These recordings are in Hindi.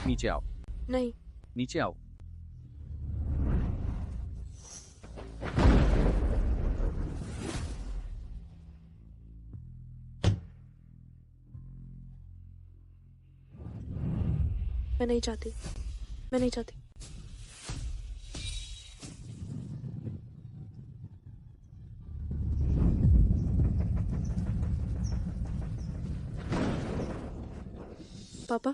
नीचे आओ। नहीं। नीचे आओ। मैं नहीं चाहती। मैं नहीं चाहती। पापा,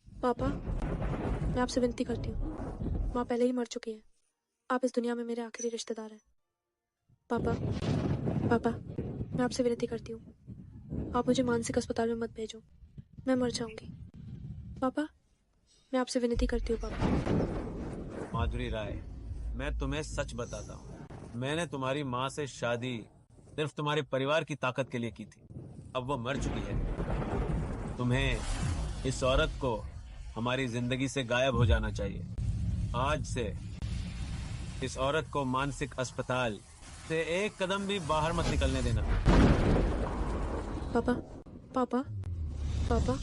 पापा, मैं आपसे विनती करती हूँ। माँ पहले ही मर चुकी है। आप इस दुनिया में मेरे आखिरी रिश्तेदार हैं। पापा, पापा, मैं आपसे विनती करती हूँ। आप मुझे मानसिक अस्पताल में मत भेजो। मैं मर जाऊंगी। पापा, मैं आपसे विनती करती हूँ पापा। माधुरी राय, मैं तुम्हें सच बताता हूँ, मैंने तुम्हारी माँ से शादी सिर्फ तुम्हारे परिवार की ताकत के लिए की थी। अब वो मर चुकी है। तुम्हें इस औरत को हमारी जिंदगी से गायब हो जाना चाहिए। आज से इस औरत को मानसिक अस्पताल से एक कदम भी बाहर मत निकलने देना। पापा, पापा, पापा।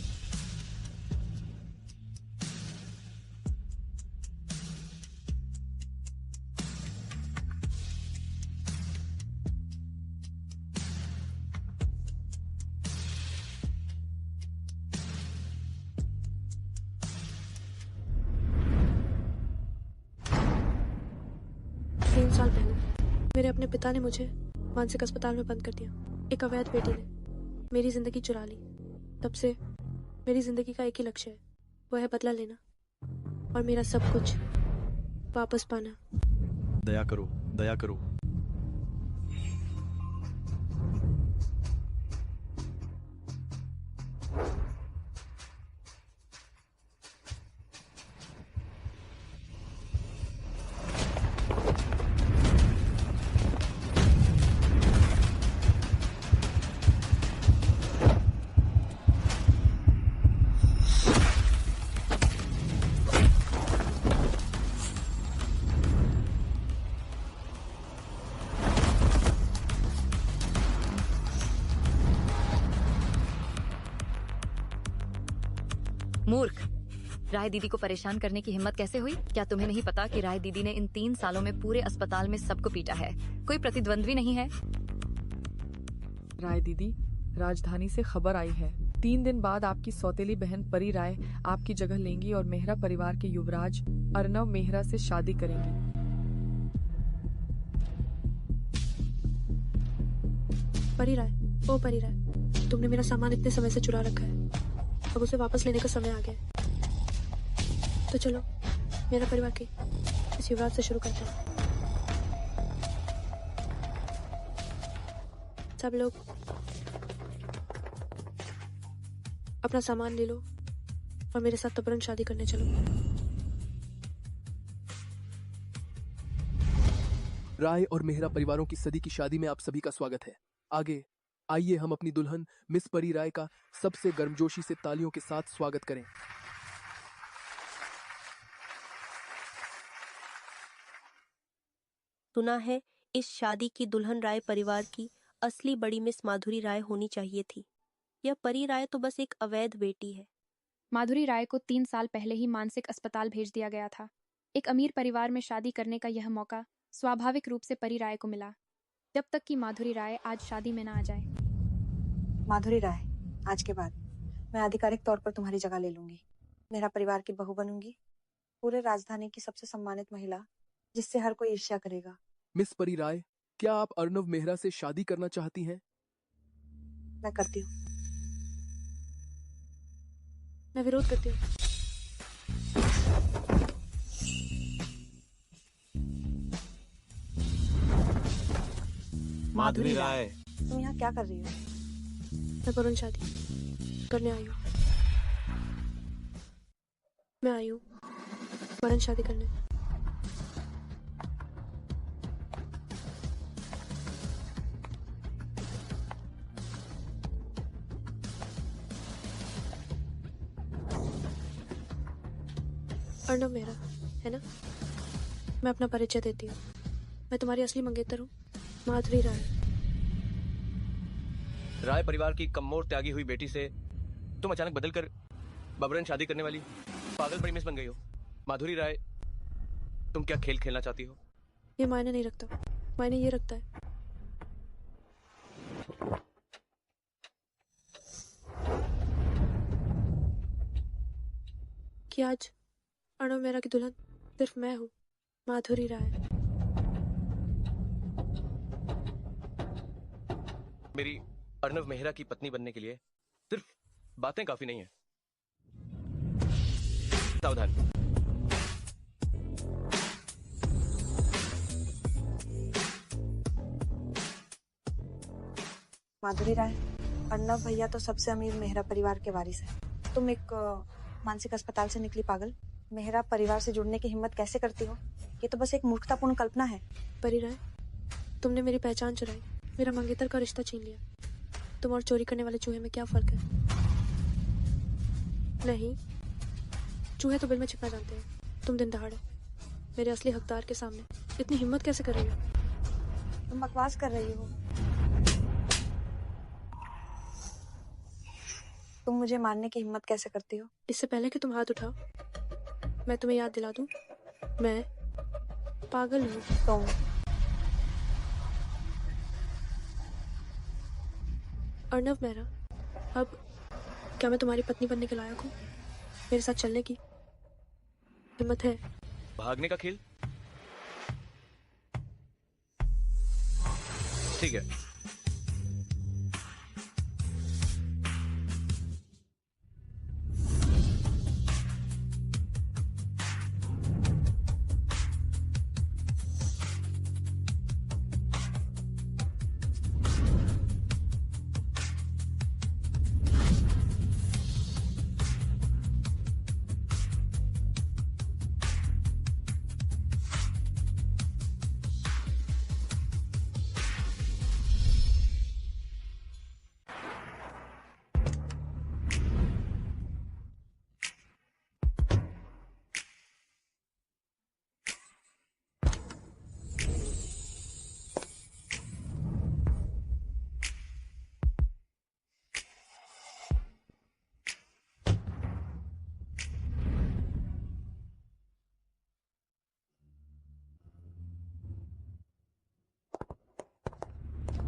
तीन साल पहले मेरे अपने पिता ने मुझे मानसिक अस्पताल में बंद कर दिया। एक अवैध बेटी ने मेरी जिंदगी चुरा ली। तब से मेरी जिंदगी का एक ही लक्ष्य है, वो है बदला लेना और मेरा सब कुछ वापस पाना। दया करो, दया करो। मूर्ख, राय दीदी को परेशान करने की हिम्मत कैसे हुई? क्या तुम्हें नहीं पता कि राय दीदी ने इन 3 सालों में पूरे अस्पताल में सबको पीटा है? कोई प्रतिद्वंद्वी नहीं है। राय दीदी, राजधानी से खबर आई है 3 दिन बाद आपकी सौतेली बहन परी राय आपकी जगह लेंगी और मेहरा परिवार के युवराज अर्नव मेहरा से शादी करेंगी। परी राय, ओ परी राय, तुमने मेरा सामान इतने समय से चुरा रखा है, अब उसे वापस लेने का समय आ गया है। तो चलो मेरा परिवार के इस युवराज से शुरू करते हैं। सब लोग अपना सामान ले लो और मेरे साथ तुरंत शादी करने चलो। राय और मेहरा परिवारों की सदी की शादी में आप सभी का स्वागत है। आगे आइए हम अपनी दुल्हन मिस परी राय का सबसे गर्मजोशी से तालियों के साथ स्वागत करें। सुना है इस शादी की दुल्हन राय परिवार की असली बड़ी मिस माधुरी राय होनी चाहिए थी। यह परी राय तो बस एक अवैध बेटी है। माधुरी राय को 3 साल पहले ही मानसिक अस्पताल भेज दिया गया था। एक अमीर परिवार में शादी करने का यह मौका स्वाभाविक रूप से परी राय को मिला, जब तक कि माधुरी राय आज शादी में ना आ जाए। माधुरी राय, आज के बाद मैं आधिकारिक तौर पर तुम्हारी जगह ले लूंगी। मेरा परिवार की बहू बनूंगी, पूरे राजधानी की सबसे सम्मानित महिला, जिससे हर कोई ईर्ष्या करेगा। मिस परी राय, क्या आप अर्नव मेहरा से शादी करना चाहती हैं? मैं करती हूँ। मैं विरोध करती हूँ। माधुरी राय, तुम यहाँ क्या कर रही हो? मैं तुरंत शादी करने आई हूँ। मैं आई हूँ तुरंत शादी करने। अर्नव मेहरा है ना? मैं अपना परिचय देती हूँ। मैं तुम्हारी असली मंगेतर हूँ, माधुरी राय। राय परिवार की कमोर त्यागी हुई बेटी से तुम अचानक बदलकर बबरन शादी करने वाली पागल बड़ी मिस बन गई हो। माधुरी राय, तुम क्या खेल खेलना चाहती हो? ये मायने नहीं रखता, मायने ये रखता है कि आज अर्णव मेहरा की दुल्हन सिर्फ मैं हूँ, माधुरी राय। मेरी अर्णव मेहरा की पत्नी बनने के लिए सिर्फ बातें काफी नहीं है। सावधान। माधुरी राय, अर्णव भैया तो सबसे अमीर मेहरा परिवार के वारिस है। तुम एक मानसिक अस्पताल से निकली पागल मेहरा परिवार से जुड़ने की हिम्मत कैसे करती हो? ये तो बस एक मूर्खतापूर्ण कल्पना है। परी राय, तुमने मेरी पहचान चुराई, मेरा मंगेतर का रिश्ता छीन लिया। तुम और चोरी करने वाले चूहे में क्या फर्क है? नहीं, चूहे तो बिल में छिपना जानते हैं, तुम दिन दहाड़े मेरे असली हकदार के सामने इतनी हिम्मत कैसे कर रही हो? तुम बकवास कर रही हो। तुम मुझे मारने की हिम्मत कैसे करती हो? इससे पहले कि तुम हाथ उठाओ, मैं तुम्हें याद दिला दूं, मैं पागल हूँ। तुम अर्णव मेहरा, अब क्या मैं तुम्हारी पत्नी बनने के लायक हूँ? मेरे साथ चलने की हिम्मत है? भागने का खेल? ठीक है।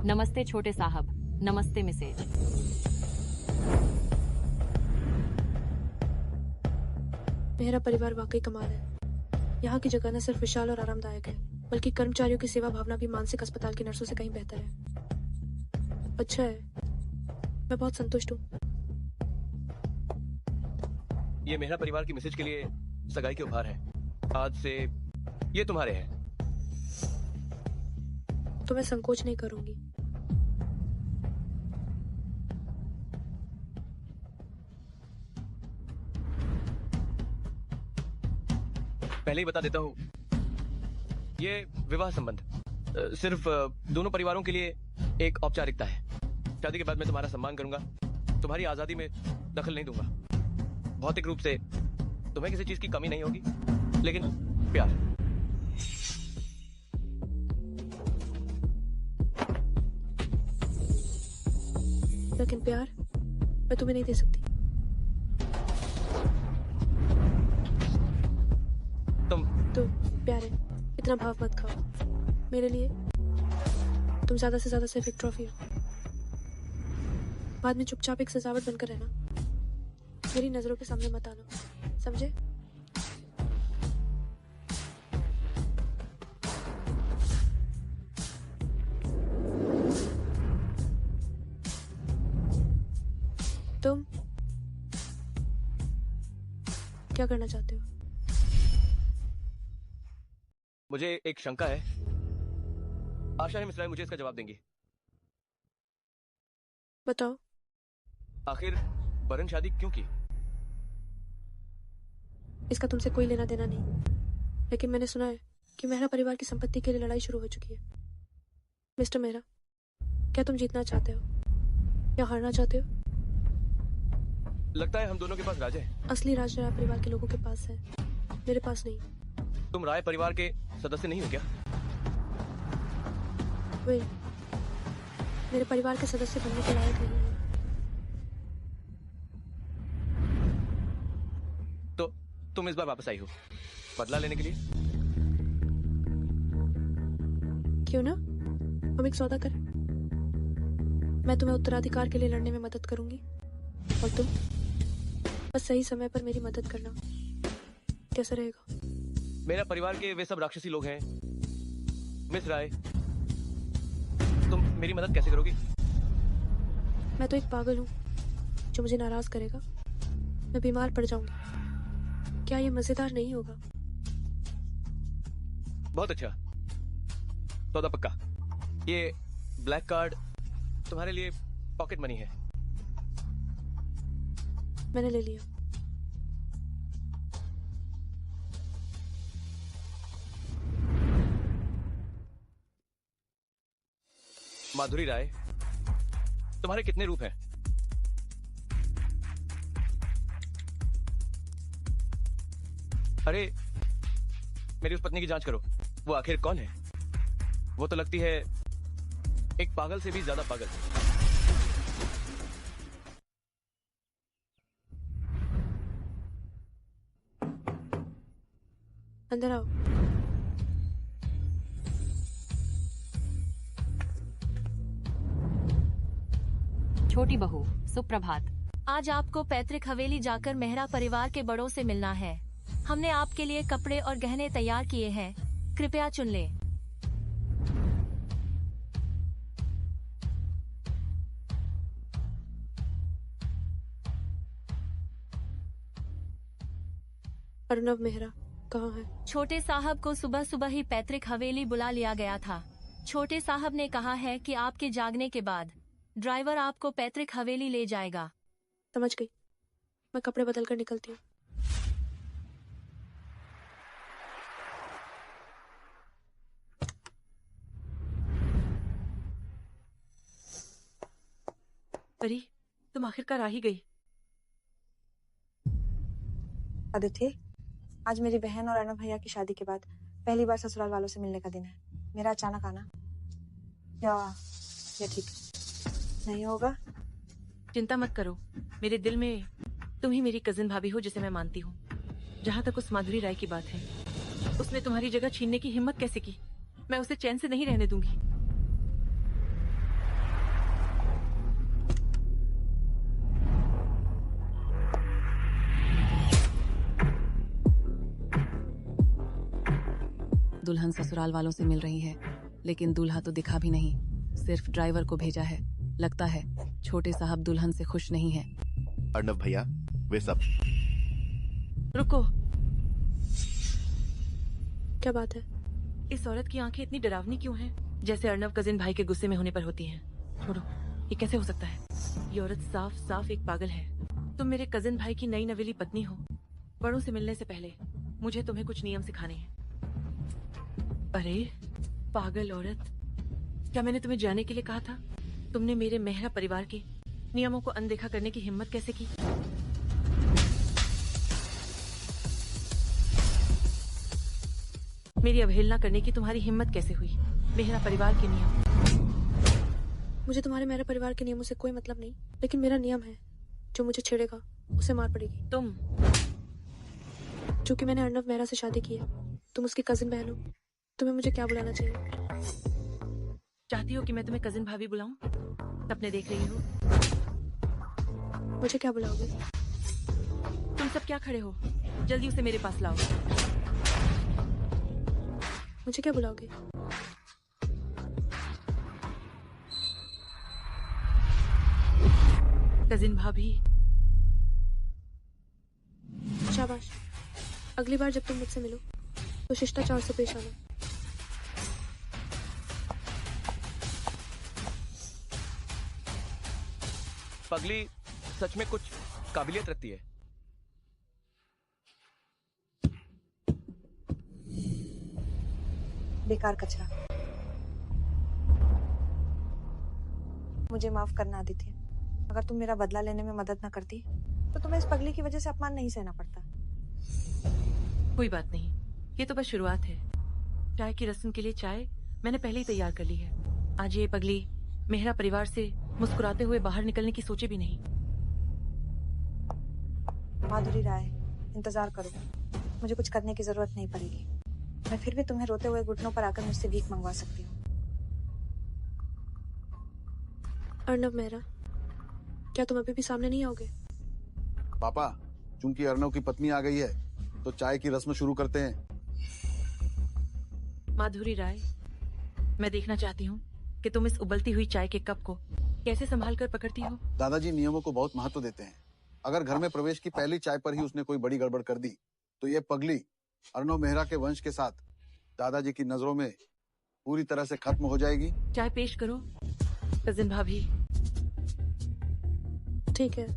नमस्ते छोटे साहब, नमस्ते मिसेज। मेरा परिवार वाकई कमाल है। यहाँ की जगह न सिर्फ विशाल और आरामदायक है, बल्कि कर्मचारियों की सेवा भावना भी मानसिक अस्पताल की नर्सों से कहीं बेहतर है। अच्छा है, मैं बहुत संतुष्ट हूँ। ये मेहरा परिवार की मिसेज के लिए सगाई के उपहार है। आज से ये तुम्हारे हैं। तो मैं संकोच नहीं करूंगी। पहले ही बता देता हूँ, ये विवाह संबंध सिर्फ दोनों परिवारों के लिए एक औपचारिकता है। शादी के बाद मैं तुम्हारा सम्मान करूंगा, तुम्हारी आजादी में दखल नहीं दूंगा। भौतिक रूप से तुम्हें किसी चीज की कमी नहीं होगी, लेकिन प्यार। लेकिन प्यार मैं तुम्हें नहीं दे सकती। तो प्यारे, इतना भाव मत खाओ। मेरे लिए तुम ज्यादा से ज्यादा सिर्फ एक ट्रॉफी हो। बाद में चुपचाप एक सजावट बनकर रहना। मेरी नजरों के सामने मत आना, समझे? तुम क्या करना चाहते हो? मुझे एक शंका है, आशा है मिस राय मुझे इसका जवाब देंगी। बताओ। आखिर बरन शादी क्यों की? इसका तुमसे कोई लेना देना नहीं, लेकिन मैंने सुना है कि मेहरा परिवार की संपत्ति के लिए लड़ाई शुरू हो चुकी है। मिस्टर मेहरा, क्या तुम जीतना चाहते हो या हारना चाहते हो? लगता है हम दोनों के पास राज है। असली राज राय परिवार के लोगों के पास है, मेरे पास नहीं। तुम राय परिवार के सदस्य नहीं हो क्या? वे मेरे परिवार के सदस्य बनने के लायक नहीं है। तो तुम इस बार वापस आई हो बदला लेने के लिए। क्यों ना, हम एक सौदा करें। मैं तुम्हें उत्तराधिकार के लिए लड़ने में मदद करूंगी और तुम बस सही समय पर मेरी मदद करना। कैसा रहेगा? मेरा परिवार के वे सब राक्षसी लोग हैं। मिस राय, तुम मेरी मदद कैसे करोगी? मैं तो एक पागल हूँ जो मुझे नाराज करेगा। मैं बीमार पड़ जाऊंगी। क्या ये मजेदार नहीं होगा? बहुत अच्छा, सौदा पक्का। ये ब्लैक कार्ड तुम्हारे लिए पॉकेट मनी है। मैंने ले लिया। माधुरी राय, तुम्हारे कितने रूप हैं? अरे, मेरी उस पत्नी की जांच करो। वो आखिर कौन है? वो तो लगती है एक पागल से भी ज्यादा पागल। अंदर आओ। छोटी बहू, सुप्रभात। आज आपको पैतृक हवेली जाकर मेहरा परिवार के बड़ों से मिलना है। हमने आपके लिए कपड़े और गहने तैयार किए हैं, कृपया चुन लें। अर्नव मेहरा कहाँ है? छोटे साहब को सुबह सुबह ही पैतृक हवेली बुला लिया गया था। छोटे साहब ने कहा है कि आपके जागने के बाद ड्राइवर आपको पैतृक हवेली ले जाएगा। समझ गई। मैं कपड़े बदल कर निकलती हूँ। परी, तुम आखिरकार आ ही गई। आदित्य, आज मेरी बहन और अर्णव भैया की शादी के बाद पहली बार ससुराल वालों से मिलने का दिन है। मेरा अचानक आना या ठीक नहीं होगा? चिंता मत करो, मेरे दिल में तुम ही मेरी कजिन भाभी हो जिसे मैं मानती हूँ। जहाँ तक उस माधुरी राय की बात है, उसने तुम्हारी जगह छीनने की हिम्मत कैसे की? मैं उसे चैन से नहीं रहने दूंगी। दुल्हन ससुराल वालों से मिल रही है, लेकिन दूल्हा तो दिखा भी नहीं, सिर्फ ड्राइवर को भेजा है। लगता है छोटे साहब दुल्हन से खुश नहीं है। अर्णव भैया, वे सब। रुको, क्या बात है? इस औरत की आंखें इतनी डरावनी क्यों हैं? जैसे अर्णव कजिन भाई के गुस्से में होने पर होती हैं। छोड़ो, ये कैसे हो सकता है? ये औरत साफ साफ एक पागल है। तुम मेरे कजिन भाई की नई नवेली पत्नी हो। बड़ों से मिलने से पहले मुझे तुम्हें कुछ नियम सिखाने हैं। अरे पागल औरत, क्या मैंने तुम्हें जाने के लिए कहा था? तुमने मेरे मेहरा परिवार के नियमों को अनदेखा करने की हिम्मत कैसे की? मेरी अवहेलना करने की तुम्हारी हिम्मत कैसे हुई? मेहरा परिवार के नियम। मुझे तुम्हारे मेरे परिवार के नियमों से कोई मतलब नहीं, लेकिन मेरा नियम है, जो मुझे छेड़ेगा उसे मार पड़ेगी। तुम? चूंकि मैंने अर्णव मेहरा से शादी की है, तुम उसकी कजिन बहन हो, तुम्हें मुझे क्या बुलाना चाहिए? चाहती हो कि मैं तुम्हें कजिन भाभी बुलाऊं? सपने देख रही हो? मुझे क्या बुलाओगे? तुम सब क्या खड़े हो? जल्दी उसे मेरे पास लाओ। मुझे क्या बुलाओगे? कजिन भाभी। शाबाश। अगली बार जब तुम मुझसे मिलो तो शिष्टाचार से पेश आना। पगली सच में कुछ काबिलियत रखती है। बेकार कचरा। मुझे माफ करना आदित्य। अगर तुम मेरा बदला लेने में मदद न करती तो तुम्हें इस पगली की वजह से अपमान नहीं सहना पड़ता। कोई बात नहीं, ये तो बस शुरुआत है। चाय की रस्म के लिए चाय मैंने पहले ही तैयार कर ली है। आज ये पगली मेहरा परिवार से मुस्कुराते हुए बाहर निकलने की सोचे भी नहीं। माधुरी राय, इंतजार करो। मुझे कुछ करने की जरूरत नहीं पड़ेगी। मैं फिर भी तुम्हें रोते हुए घुटनों पर आकर मुझसे भीख मंगवा सकती हूँ। अर्नव मेहरा, क्या तुम अभी भी सामने नहीं आओगे? पापा, चूंकि अर्नव की पत्नी आ गई है तो चाय की रस्म शुरू करते हैं। माधुरी राय, मैं देखना चाहती हूँ कि तुम इस उबलती हुई चाय के कप को कैसे संभाल कर पकड़ती हो। दादाजी नियमों को बहुत महत्व देते हैं। अगर घर में प्रवेश की पहली चाय पर ही उसने कोई बड़ी गड़बड़ कर दी तो ये पगली अर्नव मेहरा के वंश के साथ दादाजी की नजरों में पूरी तरह से खत्म हो जाएगी। चाय पेश करो कजिन भाभी। ठीक है।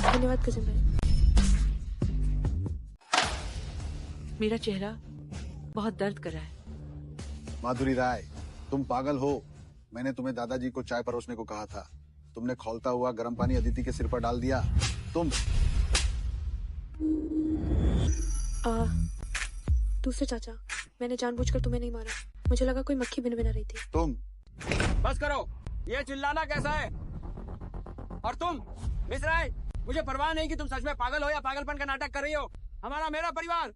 धन्यवाद कजिन भाई। मेरा चेहरा बहुत दर्द कर रहा है। माधुरी राय, तुम पागल हो। मैंने तुम्हें दादाजी को चाय परोसने को कहा था। तुमने खौलता हुआ गर्म पानी अदिति के सिर पर डाल दिया। तुम दूसरे चाचा, मैंने जानबूझकर तुम्हें नहीं मारा। मुझे लगा कोई मक्खी भिन भिना रही थी। तुम बस करो, ये चिल्लाना कैसा है? और तुम मिस राय, मुझे परवाह नहीं कि तुम सच में पागल हो या पागलपन का नाटक कर रही हो। हमारा मेरा परिवार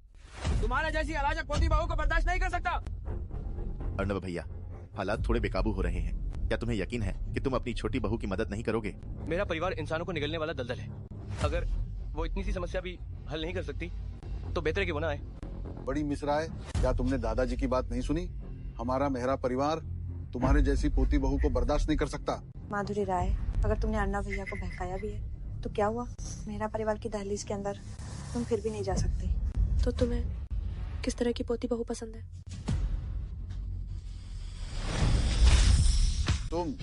तुम्हारे जैसी अराजक पोती बहू को बर्दाश्त नहीं कर सकता। अर्नव भैया, हालात थोड़े बेकाबू हो रहे हैं। क्या तुम्हें यकीन है कि तुम अपनी छोटी बहू की मदद नहीं करोगे? मेरा परिवार इंसानों को निगलने वाला दलदल है। अगर वो इतनी सी समस्या भी हल नहीं कर सकती तो बेहतर है कि वो ना आए। बड़ी मिस राय, क्या तुमने दादाजी की बात नहीं सुनी? हमारा मेहरा परिवार तुम्हारे जैसी पोती बहू को बर्दाश्त नहीं कर सकता। माधुरी राय, अगर तुमने अर्नव भैया को बहकाया भी है तो क्या हुआ? मेरा परिवार की दहलीज के अंदर तुम फिर भी नहीं जा सकते। तो तुम्हें किस तरह की पोती बहू पसंद है? तुम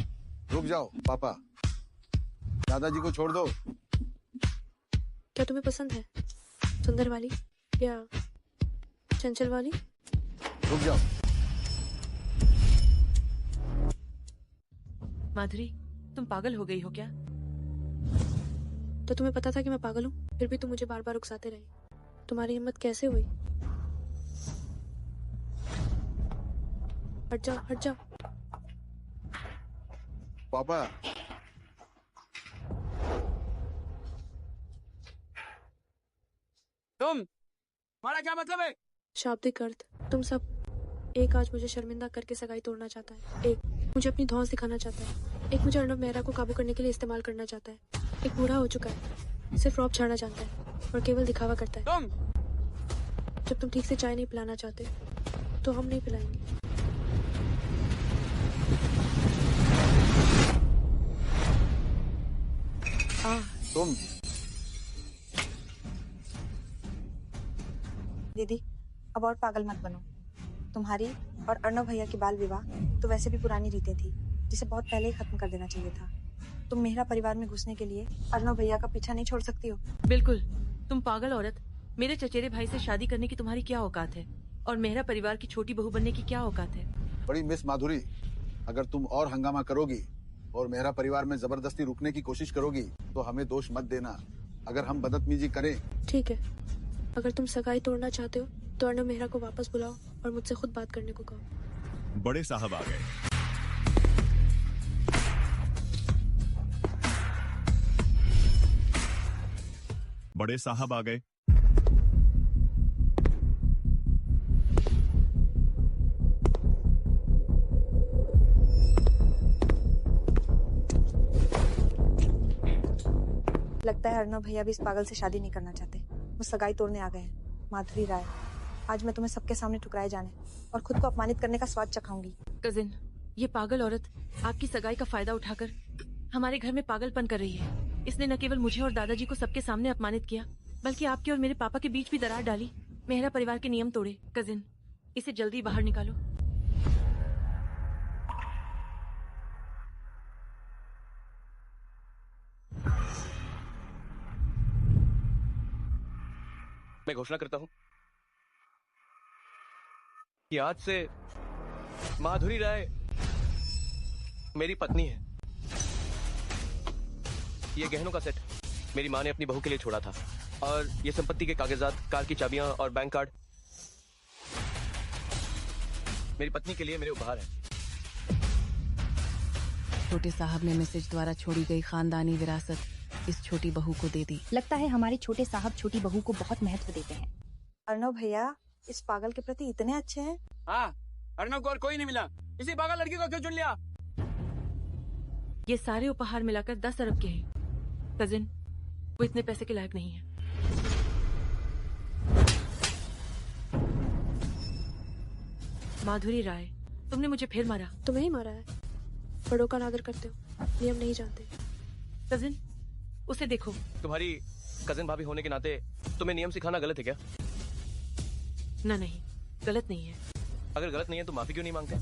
रुक जाओ पापा, दादाजी को छोड़ दो। क्या तुम्हें पसंद है सुंदर वाली या चंचल वाली? रुक जाओ। माधुरी, तुम पागल हो गई हो क्या? तो तुम्हें पता था कि मैं पागल हूँ, फिर भी तुम मुझे बार बार उकसाते रहे। तुम्हारी हिम्मत कैसे हुई? हट जाओ, हट जाओ। पापा, तुम्हारा क्या मतलब है? शाब्दिक अर्थ, तुम सब। एक आज मुझे शर्मिंदा करके सगाई तोड़ना चाहता है, एक मुझे अपनी धौंस दिखाना चाहता है, एक मुझे अर्नव मेहरा को काबू करने के लिए इस्तेमाल करना चाहता है, एक बूढ़ा हो चुका है, सिर्फ रौब छाड़ना जानता है और केवल दिखावा करता है। जब तुम ठीक से चाय नहीं पिलाना चाहते तो हम नहीं पिलाएंगे। तुम दीदी, अब और पागल मत बनो। तुम्हारी और अर्नव भैया की बाल विवाह तो वैसे भी पुरानी रीतें थी, जिसे बहुत पहले ही खत्म कर देना चाहिए था। तुम मेहरा परिवार में घुसने के लिए अर्नव भैया का पीछा नहीं छोड़ सकती हो। बिल्कुल, तुम पागल औरत। मेरे चचेरे भाई से शादी करने की तुम्हारी क्या औकात है? और मेहरा परिवार की छोटी बहू बनने की क्या औकात है? बड़ी मिस माधुरी, अगर तुम और हंगामा करोगी और मेहरा परिवार में जबरदस्ती रुकने की कोशिश करोगी तो हमें दोष मत देना अगर हम बदतमीजी करें। ठीक है, अगर तुम सगाई तोड़ना चाहते हो तो अर्नव मेहरा को वापस बुलाओ और मुझसे खुद बात करने को कहो। बड़े साहब आ गए। बड़े साहब आ गए। लगता है अर्नव भैया भी इस पागल से शादी नहीं करना चाहते, वो सगाई तोड़ने आ गए हैं। माधुरी राय, आज मैं तुम्हें सबके सामने ठुकराए जाने और खुद को अपमानित करने का स्वाद चखाऊंगी। कजिन, ये पागल औरत आपकी सगाई का फायदा उठाकर हमारे घर में पागलपन कर रही है। इसने न केवल मुझे और दादाजी को सबके सामने अपमानित किया, बल्कि आपके और मेरे पापा के बीच भी दरार डाली, मेहरा परिवार के नियम तोड़े। कजिन, इसे जल्दी बाहर निकालो। मैं घोषणा करता हूं कि आज से माधुरी राय मेरी पत्नी है। ये गहनों का सेट मेरी माँ ने अपनी बहू के लिए छोड़ा था और ये संपत्ति के कागजात, कार की चाबियां और बैंक कार्ड मेरी पत्नी के लिए मेरे उपहार है। छोटे साहब ने मैसेज द्वारा छोड़ी गई खानदानी विरासत इस छोटी बहू को दे दी। लगता है हमारे छोटे साहब छोटी बहू को बहुत महत्व देते हैं। अर्णव भैया इस पागल के प्रति इतने अच्छे हैं। हाँ, अर्णव को और कोई नहीं मिला, इसी पागल लड़की को क्यों चुन लिया? ये सारे उपहार मिलाकर 10 अरब के हैं। कजिन, वो इतने पैसे के लायक नहीं है। माधुरी राय, तुमने मुझे फिर मारा। तुम्हें ही मारा है। बड़ों का अनादर करते हो, नियम नहीं जानते। कजिन, उसे देखो। तुम्हारी कजिन भाभी होने के नाते तुम्हें नियम सिखाना गलत है क्या? ना, नहीं, गलत नहीं है। अगर गलत नहीं है तो माफी क्यों नहीं मांगते?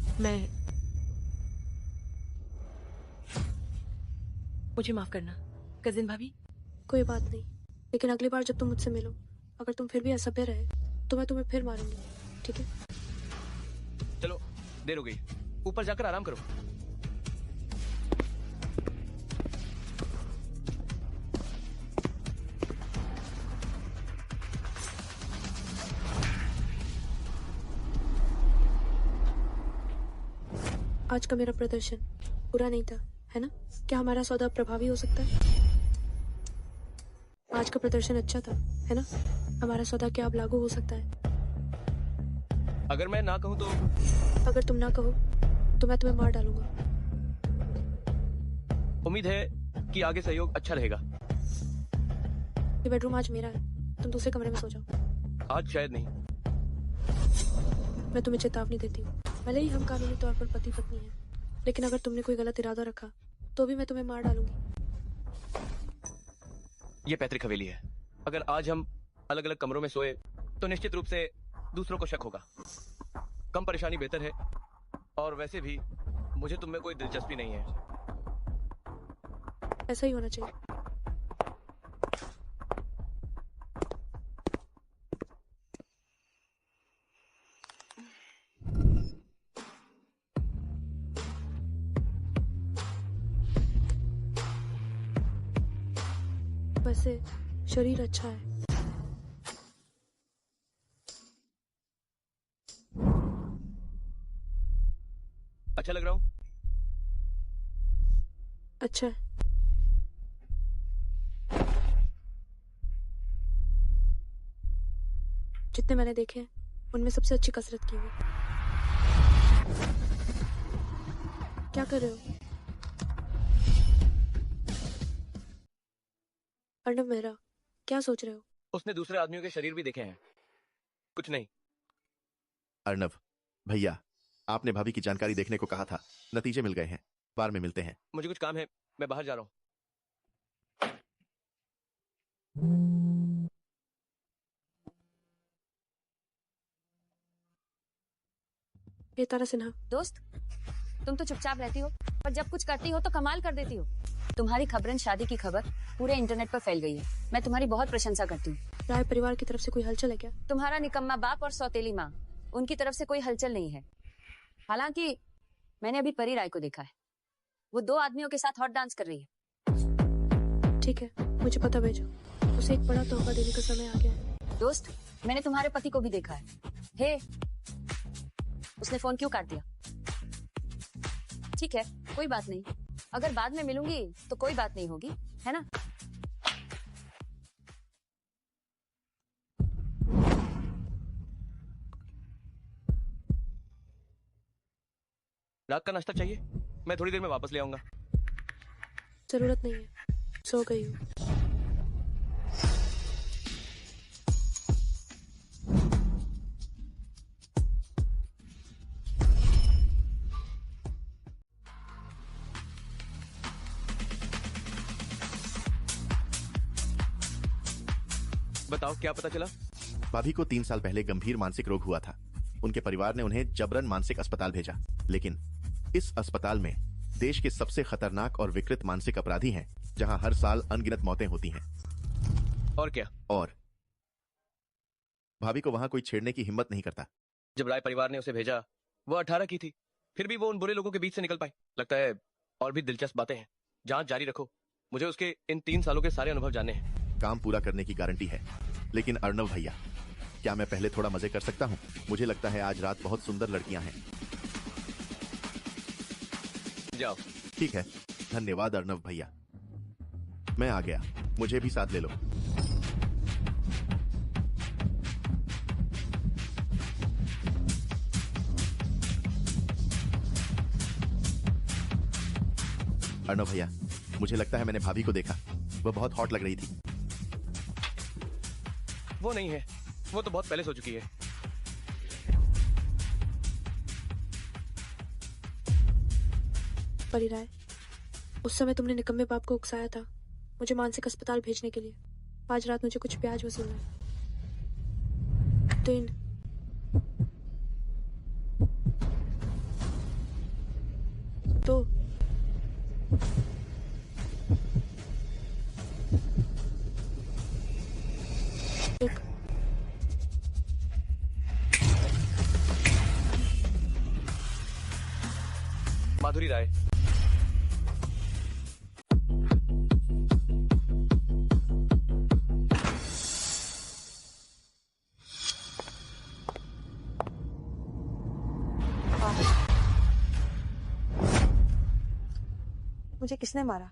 मुझे माफ करना कजिन भाभी। कोई बात नहीं, लेकिन अगली बार जब तुम मुझसे मिलो, अगर तुम फिर भी असभ्य रहे तो मैं तुम्हें फिर मारूंगी, ठीक है? चलो, देर हो गई, ऊपर जाकर आराम करो। आज का मेरा प्रदर्शन बुरा नहीं था, है ना? क्या हमारा सौदा प्रभावी हो सकता है? आज का प्रदर्शन अच्छा था, है ना? हमारा सौदा क्या अब लागू हो सकता है? अगर मैं ना कहूँ तो? अगर तुम ना कहो तो मैं तुम्हें मार डालूंगा। उम्मीद है कि आगे सहयोग अच्छा रहेगा। ये बेडरूम आज मेरा है, तुम दूसरे कमरे में सो जाओ। आज शायद नहीं। मैं तुम्हें चेतावनी देती हूँ, भले ही हम कानूनी तौर पर पति पत्नी हैं, लेकिन अगर तुमने कोई गलत इरादा रखा तो भी मैं तुम्हें मार डालूंगी। ये पैतृक हवेली है। अगर आज हम अलग अलग कमरों में सोए तो निश्चित रूप से दूसरों को शक होगा। कम परेशानी बेहतर है, और वैसे भी मुझे तुम में कोई दिलचस्पी नहीं है। ऐसा ही होना चाहिए। वैसे शरीर अच्छा है। अच्छा लग रहा हूँ? अच्छा है। जितने मैंने देखे हैं उनमें सबसे अच्छी कसरत की हुई। क्या कर रहे हो? अर्णव मेहरा, क्या सोच रहे हो? उसने दूसरे आदमियों के शरीर भी देखे हैं। कुछ नहीं। अर्णव भैया, आपने भाभी की जानकारी देखने को कहा था, नतीजे मिल गए हैं। बार में मिलते हैं। मुझे कुछ काम है, मैं बाहर जा रहा हूँ। ये तारा सिन्हा। दोस्त, तुम तो चुपचाप रहती हो, पर जब कुछ करती हो तो कमाल कर देती हो। तुम्हारी खबरन शादी की खबर पूरे इंटरनेट पर फैल गई है। मैं तुम्हारी बहुत प्रशंसा करती हूँ। राय परिवार की तरफ से कोई हलचल है क्या? तुम्हारा निकम्मा बाप और सौतेली माँ, उनकी तरफ से कोई हलचल नहीं है। हालांकि मैंने अभी परी राय को देखा है, वो 2 आदमियों के साथ हॉट डांस कर रही है। ठीक है, मुझे पता भेजो। उसे एक बड़ा तोहफा देने का समय आ गया है। दोस्त, मैंने तुम्हारे पति को भी देखा है। हे, उसने फोन क्यों काट दिया? ठीक है, कोई बात नहीं। अगर बाद में मिलूंगी तो कोई बात नहीं होगी, है ना? रात का नाश्ता चाहिए? मैं थोड़ी देर में वापस ले आऊंगा। जरूरत नहीं है, सो गई हूँ। बताओ, क्या पता चला? भाभी को 3 साल पहले गंभीर मानसिक रोग हुआ था। उनके परिवार ने उन्हें जबरन मानसिक अस्पताल भेजा, लेकिन इस अस्पताल में देश के सबसे खतरनाक और विकृत मानसिक अपराधी हैं, जहां हर साल अनगिनत मौतें होती हैं। और क्या? और भाभी को वहां कोई छेड़ने की हिम्मत नहीं करता। जब राय परिवार ने उसे भेजा, वो 18 की थी, फिर भी वो उन बुरे लोगों के बीच से निकल पाई। लगता है और भी दिलचस्प बातें हैं। जांच जारी रखो, मुझे उसके इन 3 सालों के सारे अनुभव जानने हैं। काम पूरा करने की गारंटी है, लेकिन अर्णव भैया, क्या मैं पहले थोड़ा मजे कर सकता हूँ? मुझे लगता है आज रात बहुत सुंदर लड़कियां हैं। जाओ। ठीक है, धन्यवाद अर्नव भैया। मैं आ गया, मुझे भी साथ ले लो। अर्नव भैया, मुझे लगता है मैंने भाभी को देखा। वह बहुत हॉट लग रही थी। वो नहीं है, वो तो बहुत पहले सो चुकी है। परी राय, उस समय तुमने निकम्मे बाप को उकसाया था मुझे मानसिक अस्पताल भेजने के लिए। आज रात मुझे कुछ ब्याज वसूलना है। 3 2 1। माधुरी राय, मुझे किसने मारा?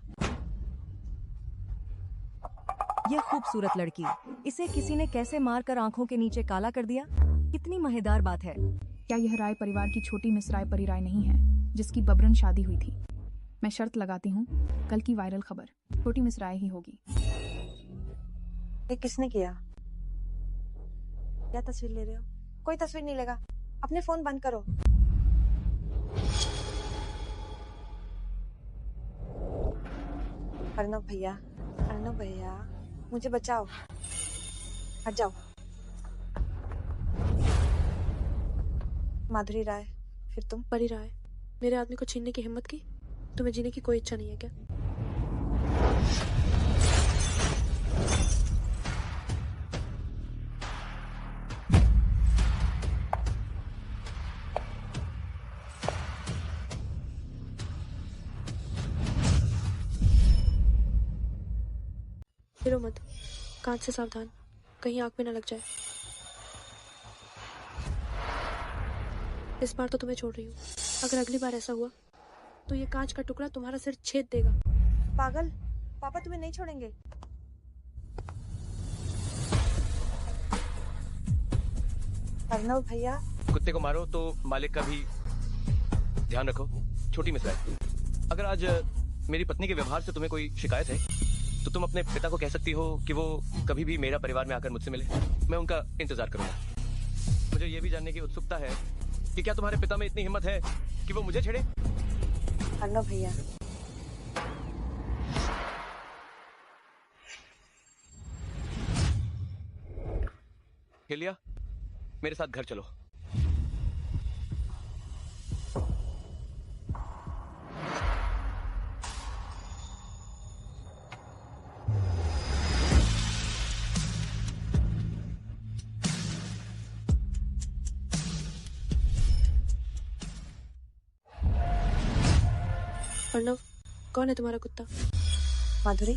ये खूबसूरत लड़की, इसे किसी ने कैसे मारकर आंखों के नीचे काला कर दिया? कितनी मजेदार बात है। क्या यह राय परिवार की छोटी मिस राय परी राय नहीं है जिसकी बबरन शादी हुई थी? मैं शर्त लगाती हूँ कल की वायरल खबर छोटी मिस राय ही होगी। ये किसने किया? क्या तस्वीर ले रहे हो? कोई तस्वीर नहीं लेगा। अपने फोन बंद करो। अर्नव भैया, अर्नव भैया, मुझे बचाओ। हट जाओ। माधुरी राय, फिर तुम? परी राय, मेरे आदमी को छीनने की हिम्मत की? तुम्हें जीने की कोई इच्छा नहीं है क्या? गिरो मत, कांच से सावधान, कहीं आंख में न लग जाए। इस बार तो तुम्हें छोड़ रही हूँ। अगर अगली बार ऐसा हुआ तो ये कांच का टुकड़ा तुम्हारा सिर छेद देगा। पागल, पापा तुम्हें नहीं छोड़ेंगे। अर्नव भैया, कुत्ते को मारो तो मालिक का भी ध्यान रखो। छोटी मिस राय, अगर आज मेरी पत्नी के व्यवहार से तुम्हें कोई शिकायत है तो तुम अपने पिता को कह सकती हो कि वो कभी भी मेरा परिवार में आकर मुझसे मिले। मैं उनका इंतजार करूंगा। मुझे ये भी जानने की उत्सुकता है कि क्या तुम्हारे पिता में इतनी हिम्मत है कि वो मुझे छेड़े? अर्नव भैया, हिलिया, मेरे साथ घर चलो। अर्नव, कौन है तुम्हारा कुत्ता? माधुरी,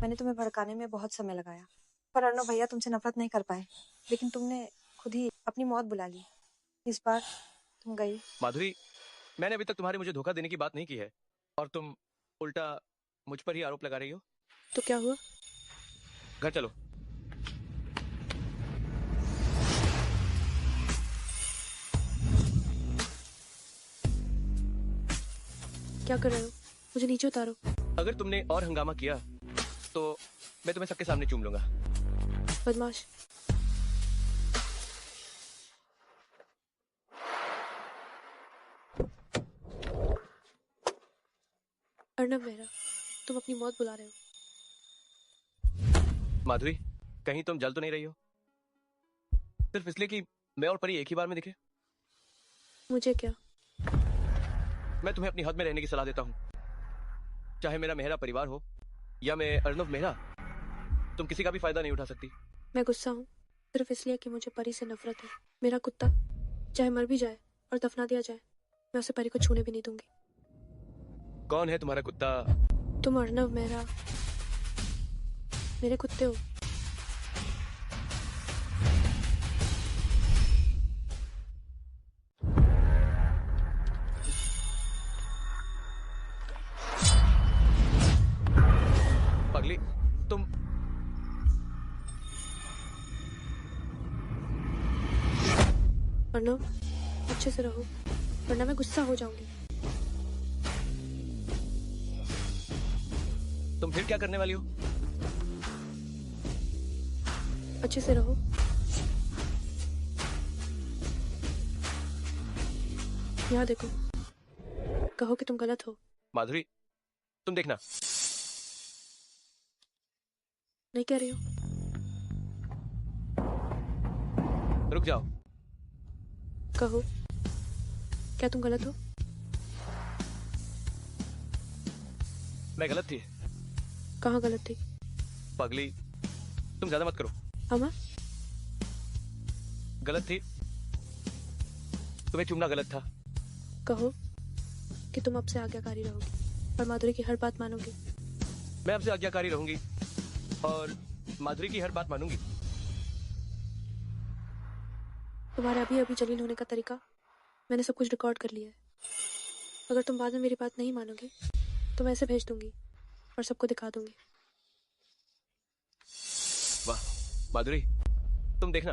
मैंने तुम्हें भड़काने में बहुत समय लगाया, पर अर्नव भैया तुमसे नफरत नहीं कर पाए। लेकिन तुमने खुद ही अपनी मौत बुला ली। इस बार तुम गई। माधुरी, मैंने अभी तक तुम्हारे मुझे धोखा देने की बात नहीं की है और तुम उल्टा मुझ पर ही आरोप लगा रही हो। तो क्या हुआ? घर चलो। क्या कर रहे हो? मुझे नीचे उतारो। अगर तुमने और हंगामा किया तो मैं तुम्हें सबके सामने चूम लूंगा। बदमाश। अर्नव मेहरा, तुम अपनी मौत बुला रहे हो। माधुरी, कहीं तुम जल तो नहीं रही हो? सिर्फ इसलिए कि मैं और परी एक ही बार में दिखे? मुझे क्या? मैं तुम्हें अपनी हद में रहने की सलाह देता हूँ। चाहे मेरा मेहरा परिवार हो या मैं अर्नव मेहरा, तुम किसी का भी फायदा नहीं उठा सकती। मैं गुस्सा हूँ सिर्फ इसलिए कि मुझे परी से नफरत है। मेरा कुत्ता चाहे मर भी जाए और दफना दिया जाए, मैं उसे परी को छूने भी नहीं दूंगी। कौन है तुम्हारा कुत्ता? तुम अर्नव मेहरा मेरे कुत्ते हो। पगली, तुम अर्नव, अच्छे से रहो वरना मैं गुस्सा हो जाऊंगी। तुम फिर क्या करने वाली हो? अच्छे से रहो। यहाँ देखो, कहो कि तुम गलत हो। माधुरी, तुम देखना। नहीं कह रही हो? रुक जाओ। कहो, क्या तुम गलत हो? मैं गलत थी। कहाँ गलत थी? पगली, तुम ज्यादा मत करो। अमर, गलत थी। तुम्हें चुमना गलत था। कहो कि तुम अब से आज्ञाकारी रहोगी और माधुरी की हर बात मानोगी। मैं अब से आज्ञाकारी रहूंगी और माधुरी की हर बात मानूंगी। तुम्हारे अभी अभी जलील होने का तरीका मैंने सब कुछ रिकॉर्ड कर लिया है। अगर तुम बाद में मेरी बात नहीं मानोगे तो मैं ऐसे भेज दूंगी और सबको दिखा दूंगी। वाह माधुरी, तुम देखना।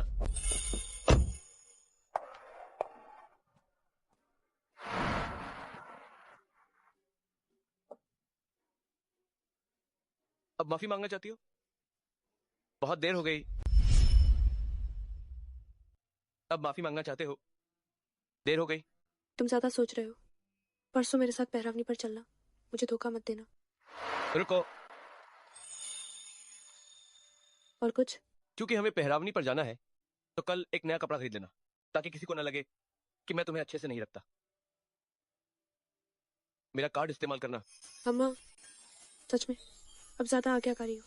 अब माफी मांगना चाहती हो? बहुत देर हो गई। अब माफी मांगना चाहते हो? देर हो गई। तुम ज्यादा सोच रहे हो। परसों मेरे साथ पहरावनी पर चलना, मुझे धोखा मत देना। रुको। और कुछ? क्योंकि हमें पहरावनी पर जाना है तो कल एक नया कपड़ा खरीद लेना ताकि किसी को न लगे कि मैं तुम्हें अच्छे से नहीं रखता। मेरा कार्ड इस्तेमाल करना। अम्मा, सच में अब ज्यादा आज्ञाकारी हो।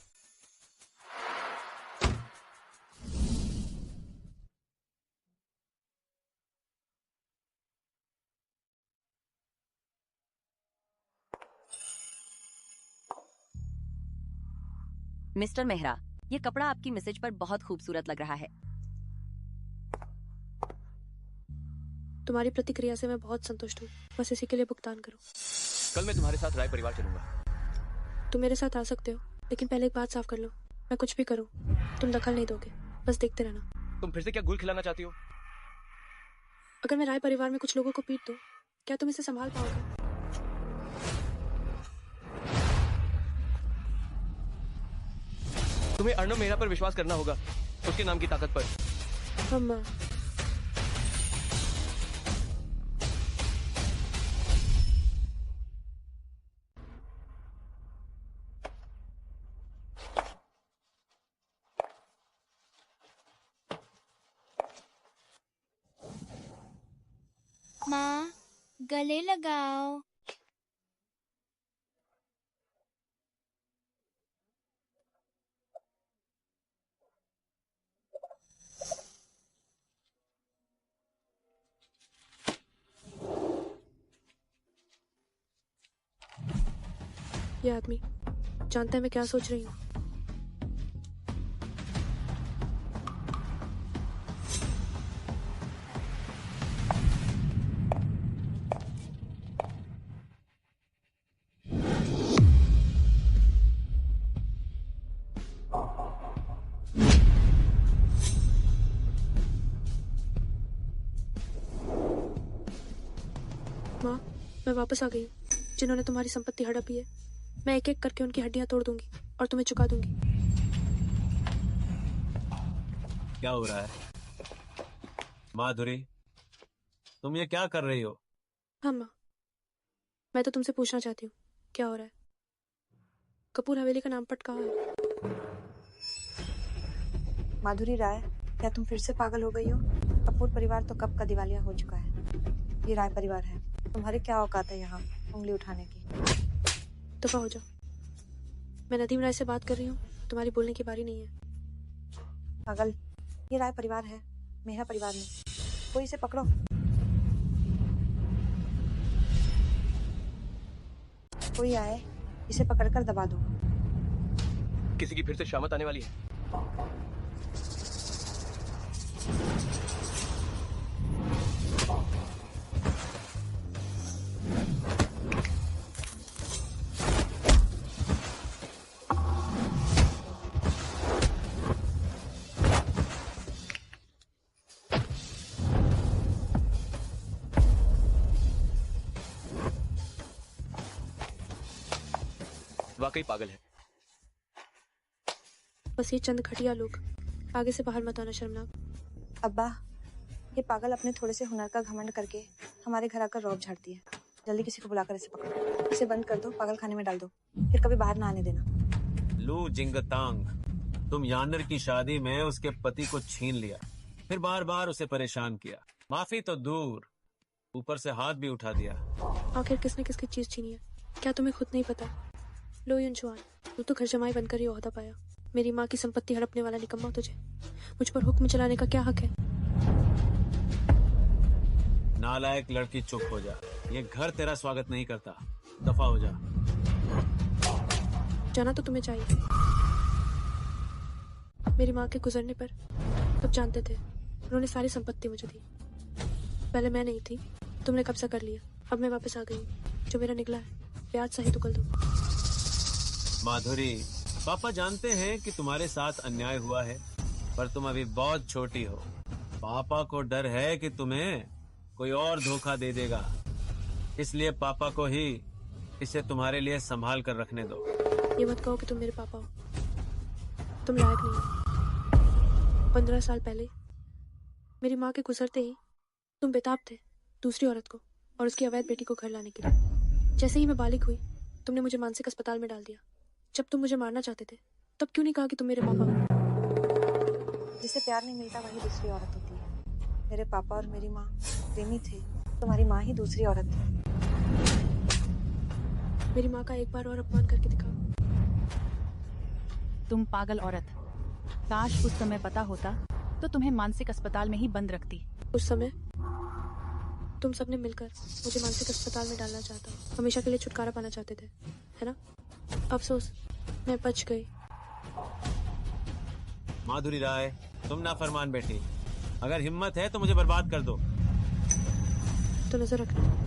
मिस्टर मेहरा, ये कपड़ा आपकी मैसेज पर बहुत खूबसूरत लग रहा है। तुम्हारी प्रतिक्रिया से मैं बहुत संतुष्ट हूँ। बस इसी के लिए भुगतान करो। कल मैं तुम्हारे साथ राय परिवार चलूंगा। तुम मेरे साथ आ सकते हो, लेकिन पहले एक बात साफ कर लो। मैं कुछ भी करूँ तुम दखल नहीं दोगे, बस देखते रहना। तुम फिर से क्या गुल खिलाना चाहती हो? अगर मैं राय परिवार में कुछ लोगों को पीट दूं, क्या तुम इसे संभाल पाओगे? तुम्हें अर्नव मेहरा पर विश्वास करना होगा, उसके नाम की ताकत पर। अम्मा, माँ, गले लगाओ। ये आदमी जानता है मैं क्या सोच रही हूँ। माँ, मैं वापस आ गई हूँ। जिन्होंने तुम्हारी संपत्ति हड़पी है, मैं एक एक करके उनकी हड्डियां तोड़ दूंगी और तुम्हें चुका दूंगी। क्या हो रहा है माधुरी? तुम ये क्या कर रही हो? हाँ माँ, मैं तो तुमसे पूछना चाहती हूँ क्या हो रहा है। कपूर हवेली का नाम पट कहाँ है? माधुरी राय, क्या तुम फिर से पागल हो गई हो? कपूर परिवार तो कब का दिवालिया हो चुका है। ये राय परिवार है। तुम्हारी क्या औकात है यहाँ उंगली उठाने की? दफा हो जाओ। मैं नदीम राय से बात कर रही हूँ, तुम्हारी बोलने की बारी नहीं है। पागल, ये राय परिवार है, मेरा परिवार नहीं। कोई इसे पकड़ो। कोई आए, इसे पकड़कर दबा दो। किसी की फिर से शामत आने वाली है। वाकई पागल है। बस ये चंद घटिया लोग, आगे से बाहर मत आना शर्मनाक। अब्बा, ये पागल अपने थोड़े से हुनर का घमंड करके हमारे घर आकर रौब झाड़ती है। जल्दी किसी को बुलाकर इसे पकड़ो, इसे बंद कर दो, पागल खाने में डाल दो, फिर कभी बाहर ना आने देना। लू जिंगतांग, तुम यानर की शादी में उसके पति को छीन लिया, फिर बार बार उसे परेशान किया, माफी तो दूर ऊपर से हाथ भी उठा दिया। आखिर किसने किसकी चीज छीनी है, क्या तुम्हें खुद नहीं पता? लो युनचुआन, तू तो घर जमाई बनकर ये ओहदा पाया। मेरी माँ की संपत्ति हड़पने वाला निकम्मा तुझे, मुझ पर हुक्म चलाने का क्या हक है? नालायक लड़की, चुप हो जा, ये घर तेरा स्वागत नहीं करता, दफा हो जा। जाना तो तुम्हें चाहिए। मेरी माँ के गुजरने पर तब जानते थे, उन्होंने सारी संपत्ति मुझे दी। पहले मैं नहीं थी, तुमने कब्जा कर लिया, अब मैं वापस आ गई हूँ। जो मेरा निकला है ब्याज सहित उगल दो। माधुरी, पापा जानते हैं कि तुम्हारे साथ अन्याय हुआ है, पर तुम अभी बहुत छोटी हो। पापा को डर है कि तुम्हें कोई और धोखा दे देगा, इसलिए पापा को ही इसे तुम्हारे लिए संभाल कर रखने दो। ये मत कहो कि तुम मेरे पापा हो, तुम लायक नहीं हो। 15 साल पहले मेरी माँ के गुजरते ही तुम बेताब थे दूसरी औरत को और उसकी अवैध बेटी को घर लाने के लिए। जैसे ही मैं बालिग हुई, तुमने मुझे मानसिक अस्पताल में डाल दिया। जब तुम मुझे मारना चाहते थे, तब क्यों नहीं कहा कि तुम मेरे पापा हो? जिसे प्यार नहीं मिलता वही दूसरी औरत होती है। मेरे पापा और मेरी माँ प्रेमी थे, तुम्हारी माँ ही दूसरी औरत थी। मेरी माँ का एक बार और अपमान करके दिखाओ। तुम पागल औरत, काश उस समय पता होता तो तुम्हें मानसिक अस्पताल में ही बंद रखती। उस समय तुम सबने मिलकर मुझे मानसिक अस्पताल में डालना चाहता, हमेशा के लिए छुटकारा पाना चाहते थे, है ना? अफसोस, मैं बच गई। माधुरी राय, तुम नाफरमान बेटी, अगर हिम्मत है तो मुझे बर्बाद कर दो। तो नजर रखना,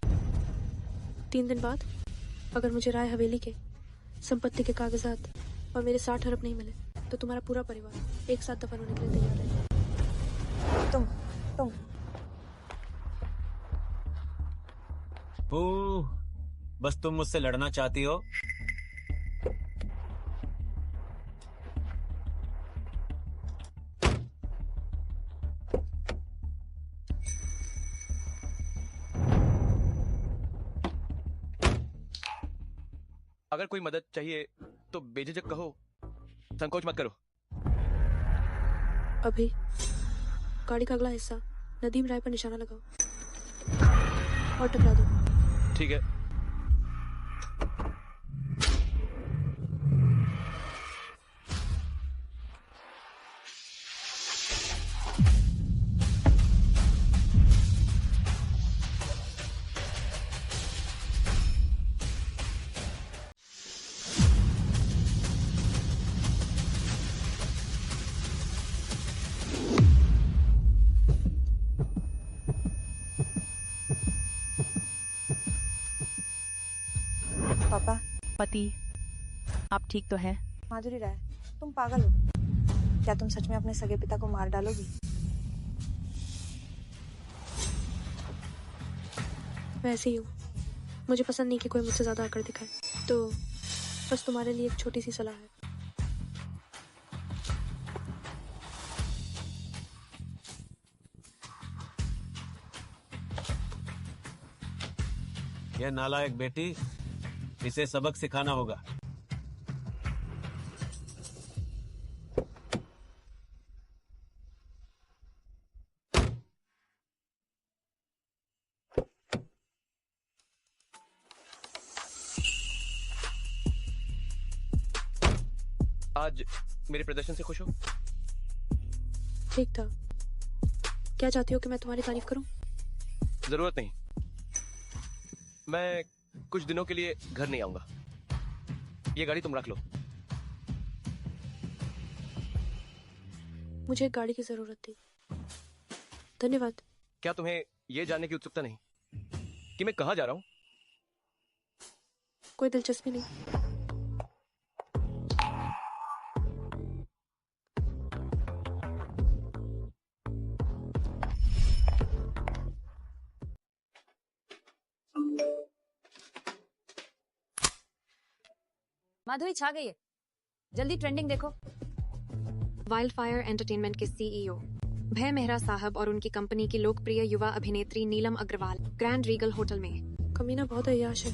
3 दिन बाद अगर मुझे राय हवेली के संपत्ति के कागजात और मेरे 60 अरब नहीं मिले, तो तुम्हारा पूरा परिवार एक साथ दफन होने के लिए तैयार है। तुम बस तुम मुझसे लड़ना चाहती हो। अगर कोई मदद चाहिए तो बेझिझक कहो, संकोच मत करो। अभी गाड़ी का अगला हिस्सा नदीम राय पर निशाना लगाओ और टकरा दो। ठीक है। पापा, पति, आप ठीक तो हैं? माधुरी राय, तुम पागल हो क्या? तुम सच में अपने सगे पिता को मार डालोगी? मैं ऐसी ही हूँ, मुझे पसंद नहीं कि कोई मुझसे ज्यादा आकर दिखाए, तो बस तुम्हारे लिए एक छोटी सी सलाह है। यह नालायक बेटी, इसे सबक सिखाना होगा। आज मेरे प्रदर्शन से खुश हो? ठीक था। क्या चाहती हो कि मैं तुम्हारी तारीफ करूं? जरूरत नहीं, मैं कुछ दिनों के लिए घर नहीं आऊंगा। ये गाड़ी तुम रख लो। मुझे एक गाड़ी की जरूरत थी। धन्यवाद। क्या तुम्हें यह जानने की उत्सुकता नहीं कि मैं कहाँ जा रहा हूँ? कोई दिलचस्पी नहीं। माधुरी छा गई है, जल्दी ट्रेंडिंग देखो। वाइल्ड फायर एंटरटेनमेंट के सीईओ भय मेहरा साहब और उनकी कंपनी की लोकप्रिय युवा अभिनेत्री नीलम अग्रवाल ग्रैंड रीगल होटल में। कमीना बहुत अय्याश है।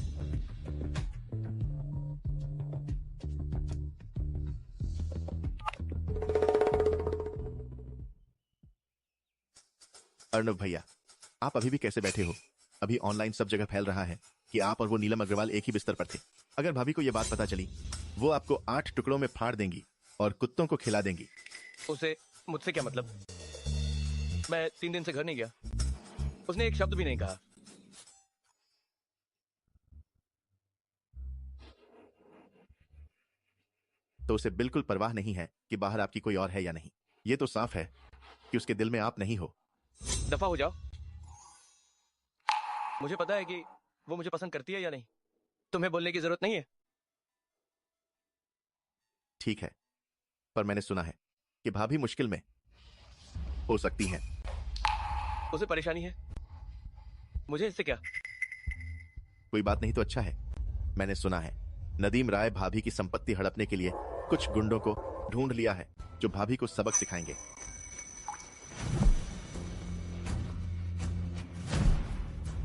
अर्णव भैया, आप अभी भी कैसे बैठे हो? अभी ऑनलाइन सब जगह फैल रहा है कि आप और वो नीलम अग्रवाल एक ही बिस्तर पर थे। अगर भाभी को ये बात पता चली, वो आपको 8 टुकड़ों में फाड़ देंगी और कुत्तों को खिला देंगी। उसे मुझसे क्या मतलब? मैं 3 दिन से घर नहीं गया, उसने एक शब्द भी नहीं कहा। तो उसे बिल्कुल परवाह नहीं है कि बाहर आपकी कोई और है या नहीं। ये तो साफ है कि उसके दिल में आप नहीं हो। दफा हो जाओ। मुझे पता है कि वो मुझे पसंद करती है या नहीं, तुम्हें बोलने की जरूरत नहीं है। ठीक है, पर मैंने सुना है कि भाभी मुश्किल में हो सकती हैं। उसे परेशानी है, मुझे इससे क्या? कोई बात नहीं तो अच्छा है। मैंने सुना है नदीम राय भाभी की संपत्ति हड़पने के लिए कुछ गुंडों को ढूंढ लिया है जो भाभी को सबक सिखाएंगे।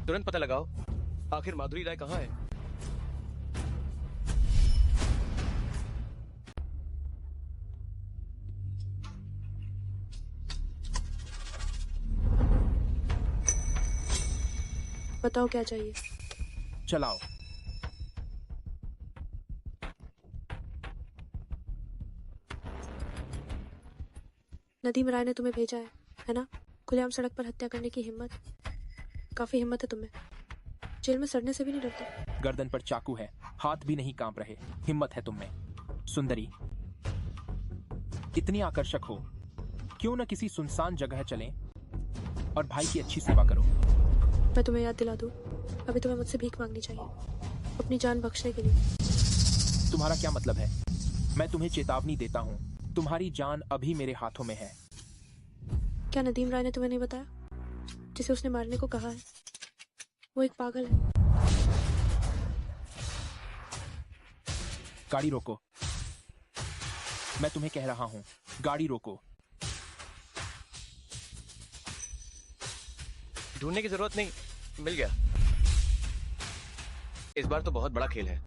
तुरंत पता लगाओ आखिर माधुरी राय कहाँ है। बताओ क्या चाहिए? चलाओ। नदीम राय ने तुम्हें भेजा है ना? खुलेआम सड़क पर हत्या करने की हिम्मत, काफी हिम्मत है तुम्हें। जेल में सड़ने से भी नहीं डरते। गर्दन पर चाकू है, हाथ भी नहीं कांप रहे, हिम्मत है तुम में। सुंदरी, इतनी आकर्षक हो, क्यों न किसी सुनसान जगह चलें और भाई की अच्छी सेवा करो। मैं तुम्हें याद दिला दूं, अभी तुम्हें मुझसे भीख मांगनी चाहिए अपनी जान बख्शने के लिए। तुम्हारा क्या मतलब है? मैं तुम्हें चेतावनी देता हूँ, तुम्हारी जान अभी मेरे हाथों में है। क्या नदीम राय ने तुम्हें नहीं बताया? जिसे उसने मारने को कहा है वो एक पागल है। गाड़ी रोको, मैं तुम्हें कह रहा हूँ, गाड़ी रोको। ढूंढने की जरूरत नहीं, मिल गया। इस बार तो बहुत बड़ा खेल है।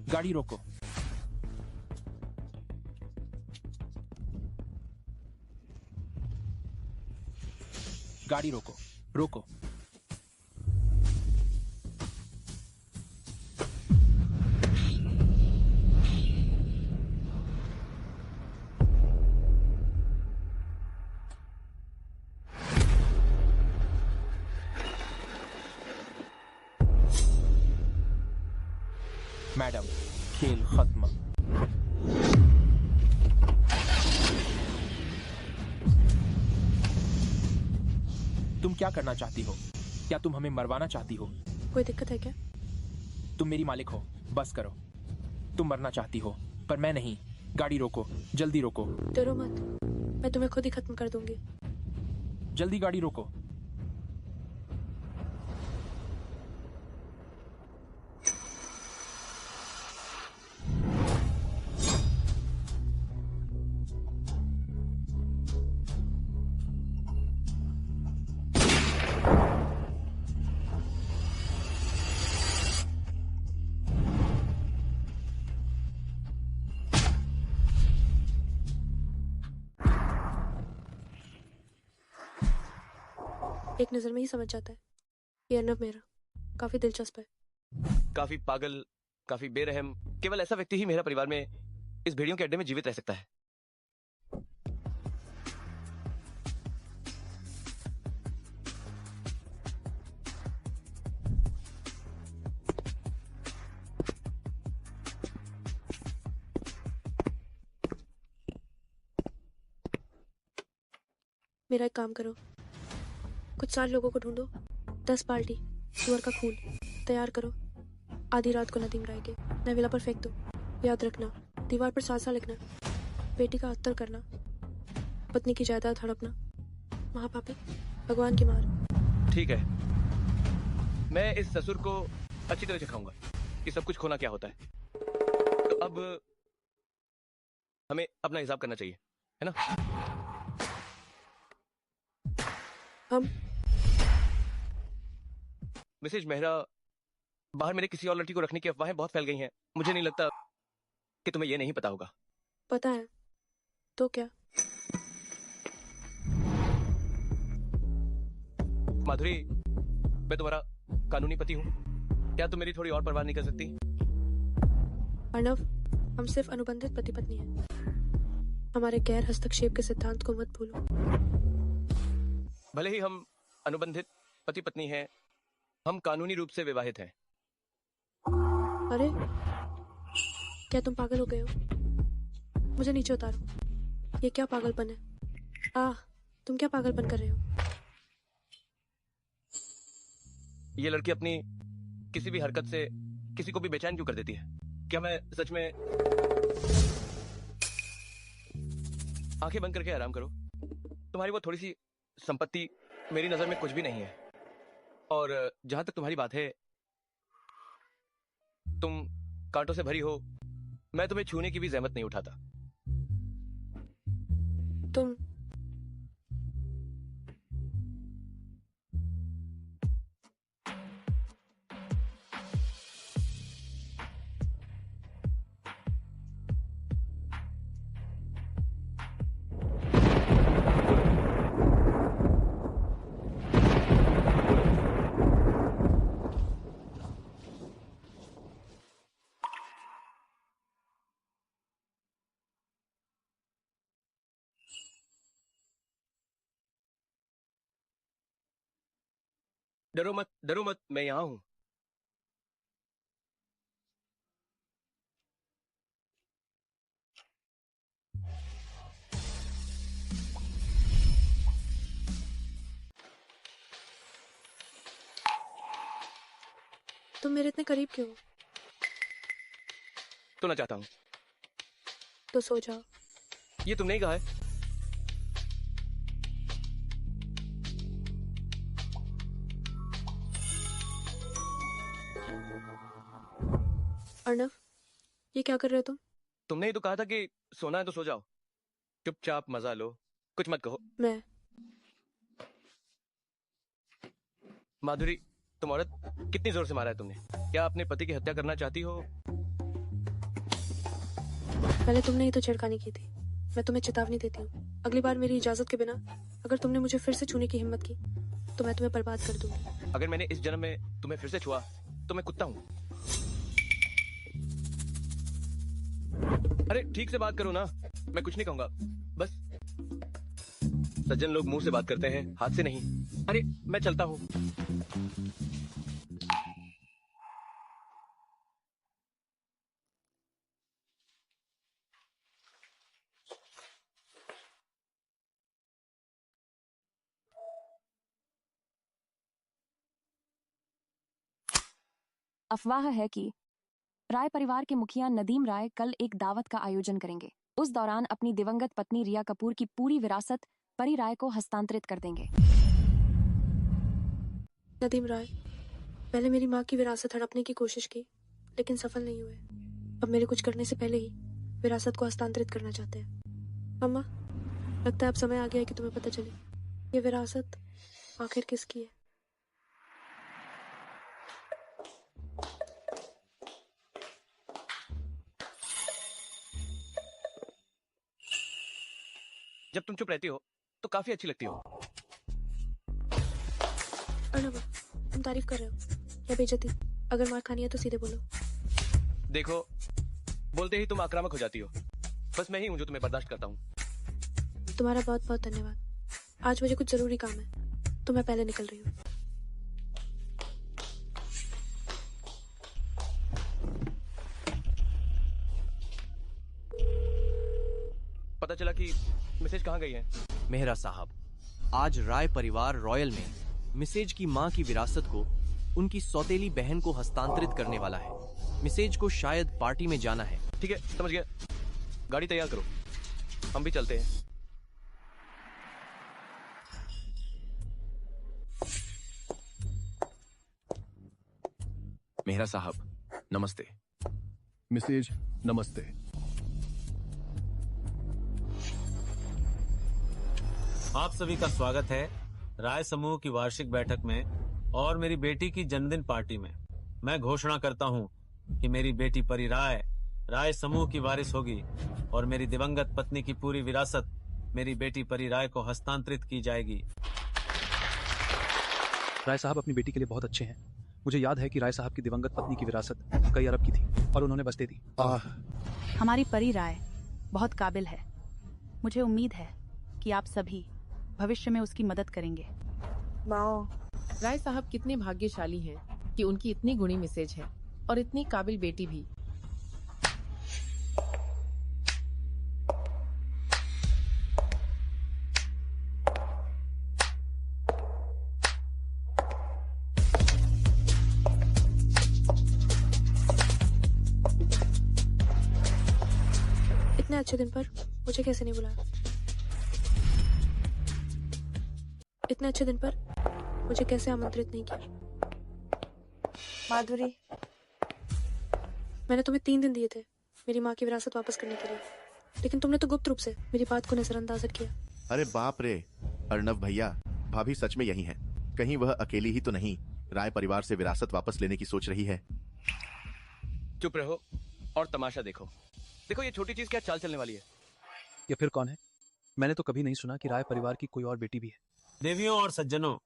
गाड़ी रोको। गाड़ी रोको, रोको। मैडम, खेल खत्म। तुम क्या करना चाहती हो? क्या तुम हमें मरवाना चाहती हो? कोई दिक्कत है क्या? तुम मेरी मालिक हो, बस करो। तुम मरना चाहती हो, पर मैं नहीं। गाड़ी रोको, जल्दी रोको। डरो मत, मैं तुम्हें खुद ही खत्म कर दूंगी। जल्दी गाड़ी रोको। एक नजर में ही समझ जाता है ये अर्नव मेहरा काफी दिलचस्प है। काफी पागल, काफी बेरहम। केवल ऐसा व्यक्ति ही मेरा परिवार में इस भेड़ियों के अड्डे में जीवित रह सकता है। मेरा एक काम करो, कुछ 4 लोगों को ढूंढो, 10 बाल्टी सुअर का खून तैयार करो। आधी रात को नदीम राय के नवेला पर फेंक दो। याद रखना, दीवार पर सासा लिखना, बेटी का अत्तर करना, पत्नी की जायदाद हड़पना, महापापी, भगवान की मार। ठीक है, मैं इस ससुर को अच्छी तरह सिखाऊंगा कि सब कुछ खोना क्या होता है। तो अब हमें अपना हिसाब करना चाहिए, है ना? हम मिसेज मेहरा, बाहर मेरे किसी और लड़की को रखने की अफवाहें बहुत फैल गई हैं। मुझे नहीं लगता कि तुम्हें ये नहीं पता होगा। पता है तो क्या? माधुरी, मैं तुम्हारा कानूनी पति हूँ। क्या तुम मेरी थोड़ी और परवाह नहीं कर सकती? अर्णव, हम सिर्फ अनुबंधित पति पत्नी हैं। हमारे गैर हस्तक्षेप के सिद्धांत को मत भूलो। भले ही हम अनुबंधित पति पत्नी हैं, हम कानूनी रूप से विवाहित हैं। अरे, क्या तुम पागल हो गए हो? मुझे नीचे उतारो। ये क्या पागलपन है? तुम क्या पागलपन कर रहे हो? ये लड़की अपनी किसी भी हरकत से किसी को भी बेचैन क्यों कर देती है? क्या मैं सच में... आंखें बंद करके आराम करो। तुम्हारी वो थोड़ी सी संपत्ति मेरी नजर में कुछ भी नहीं है। और जहां तक तुम्हारी बात है, तुम कांटों से भरी हो, मैं तुम्हें छूने की भी जहमत नहीं उठाता। तुम डरो मत, मैं यहां हूं। तुम मेरे इतने करीब क्यों हो? तो ना चाहता हूं। तो सो जाओ। ये तुमने ही कहा है। अर्णव, ये क्या कर रहे हो तुम? तुमने ही तो कहा था कि सोना है तो सो जाओ। चुपचाप मजा लो, कुछ मत कहो। मैं माधुरी, तुम औरत, कितनी जोर से मारा है तुमने? क्या अपने पति की हत्या करना चाहती हो? पहले तुमने ही तो छेड़खानी की थी। मैं तुम्हें चेतावनी देती हूँ, अगली बार मेरी इजाजत के बिना अगर तुमने मुझे फिर से छूने की हिम्मत की तो मैं तुम्हें बर्बाद कर दूंगी। अगर मैंने इस जन्म में तुम्हें फिर से छुआ तो मैं कुत्ता हूँ। अरे ठीक से बात करो ना, मैं कुछ नहीं कहूंगा। बस सज्जन लोग मुंह से बात करते हैं, हाथ से नहीं। अरे मैं चलता हूँ। अफवाह है कि राय परिवार के मुखिया नदीम राय कल एक दावत का आयोजन करेंगे। उस दौरान अपनी दिवंगत पत्नी रिया कपूर की पूरी विरासत परी राय को हस्तांतरित कर देंगे। नदीम राय पहले मेरी माँ की विरासत हड़पने की कोशिश की, लेकिन सफल नहीं हुए। अब मेरे कुछ करने से पहले ही विरासत को हस्तांतरित करना चाहते हैं। अम्मा, लगता है अब समय आ गया है कि तुम्हें पता चले ये विरासत आखिर किसकी है। जब तुम चुप रहती हो तो काफी अच्छी लगती हो। अर्णव, तुम तारीफ कर रहे हो या बेइज्जती? अगर मार खानी है तो सीधे बोलो। देखो, बोलते ही तुम आक्रामक हो जाती हो। बस मैं ही हूं जो तुम्हें बर्दाश्त करता हूँ। तुम्हारा बहुत बहुत धन्यवाद। आज मुझे कुछ जरूरी काम है तो मैं पहले निकल रही हूँ। पता चला कि मिसेज कहाँ गई है? मेहरा साहब, आज राय परिवार रॉयल में मिसेज की मां की विरासत को उनकी सौतेली बहन को हस्तांतरित करने वाला है। मिसेज को शायद पार्टी में जाना है। ठीक है, समझ गया। गाड़ी तैयार करो, हम भी चलते हैं। मेहरा साहब, नमस्ते। मिसेज, नमस्ते। आप सभी का स्वागत है राय समूह की वार्षिक बैठक में और मेरी बेटी की जन्मदिन पार्टी में। मैं घोषणा करता हूं कि मेरी बेटी परी राय राय समूह की वारिस होगी और मेरी दिवंगत पत्नी की पूरी विरासत मेरी बेटी परी राय को हस्तांतरित की जाएगी। राय साहब अपनी बेटी के लिए बहुत अच्छे हैं। मुझे याद है कि राय साहब की दिवंगत पत्नी की विरासत कई अरब की थी और उन्होंने बस दे दी। हमारी परी राय बहुत काबिल है। मुझे उम्मीद है कि आप सभी भविष्य में उसकी मदद करेंगे। राय साहब कितने भाग्यशाली हैं कि उनकी इतनी गुणी मिसेज है और इतनी काबिल बेटी भी। इतने अच्छे दिन पर मुझे कैसे नहीं बुलाया? इतने अच्छे दिन पर मुझे कैसे आमंत्रित नहीं किया? माधुरी, मैंने तुम्हें 3 दिन दिए थे मेरी माँ की विरासत वापस करने के लिए, लेकिन तुमने तो गुप्त रूप से मेरी बात को नजरअंदाज किया। अरे बाप रे, अर्णव भैया, भाभी सच में यही है। कहीं वह अकेली ही तो नहीं राय परिवार से विरासत वापस लेने की सोच रही है? चुप रहो और तमाशा देखो। देखो ये छोटी चीज क्या चाल चलने वाली है। ये फिर कौन है? मैंने तो कभी नहीं सुना कि राय परिवार की कोई और बेटी भी है। देवियों और सज्जनों,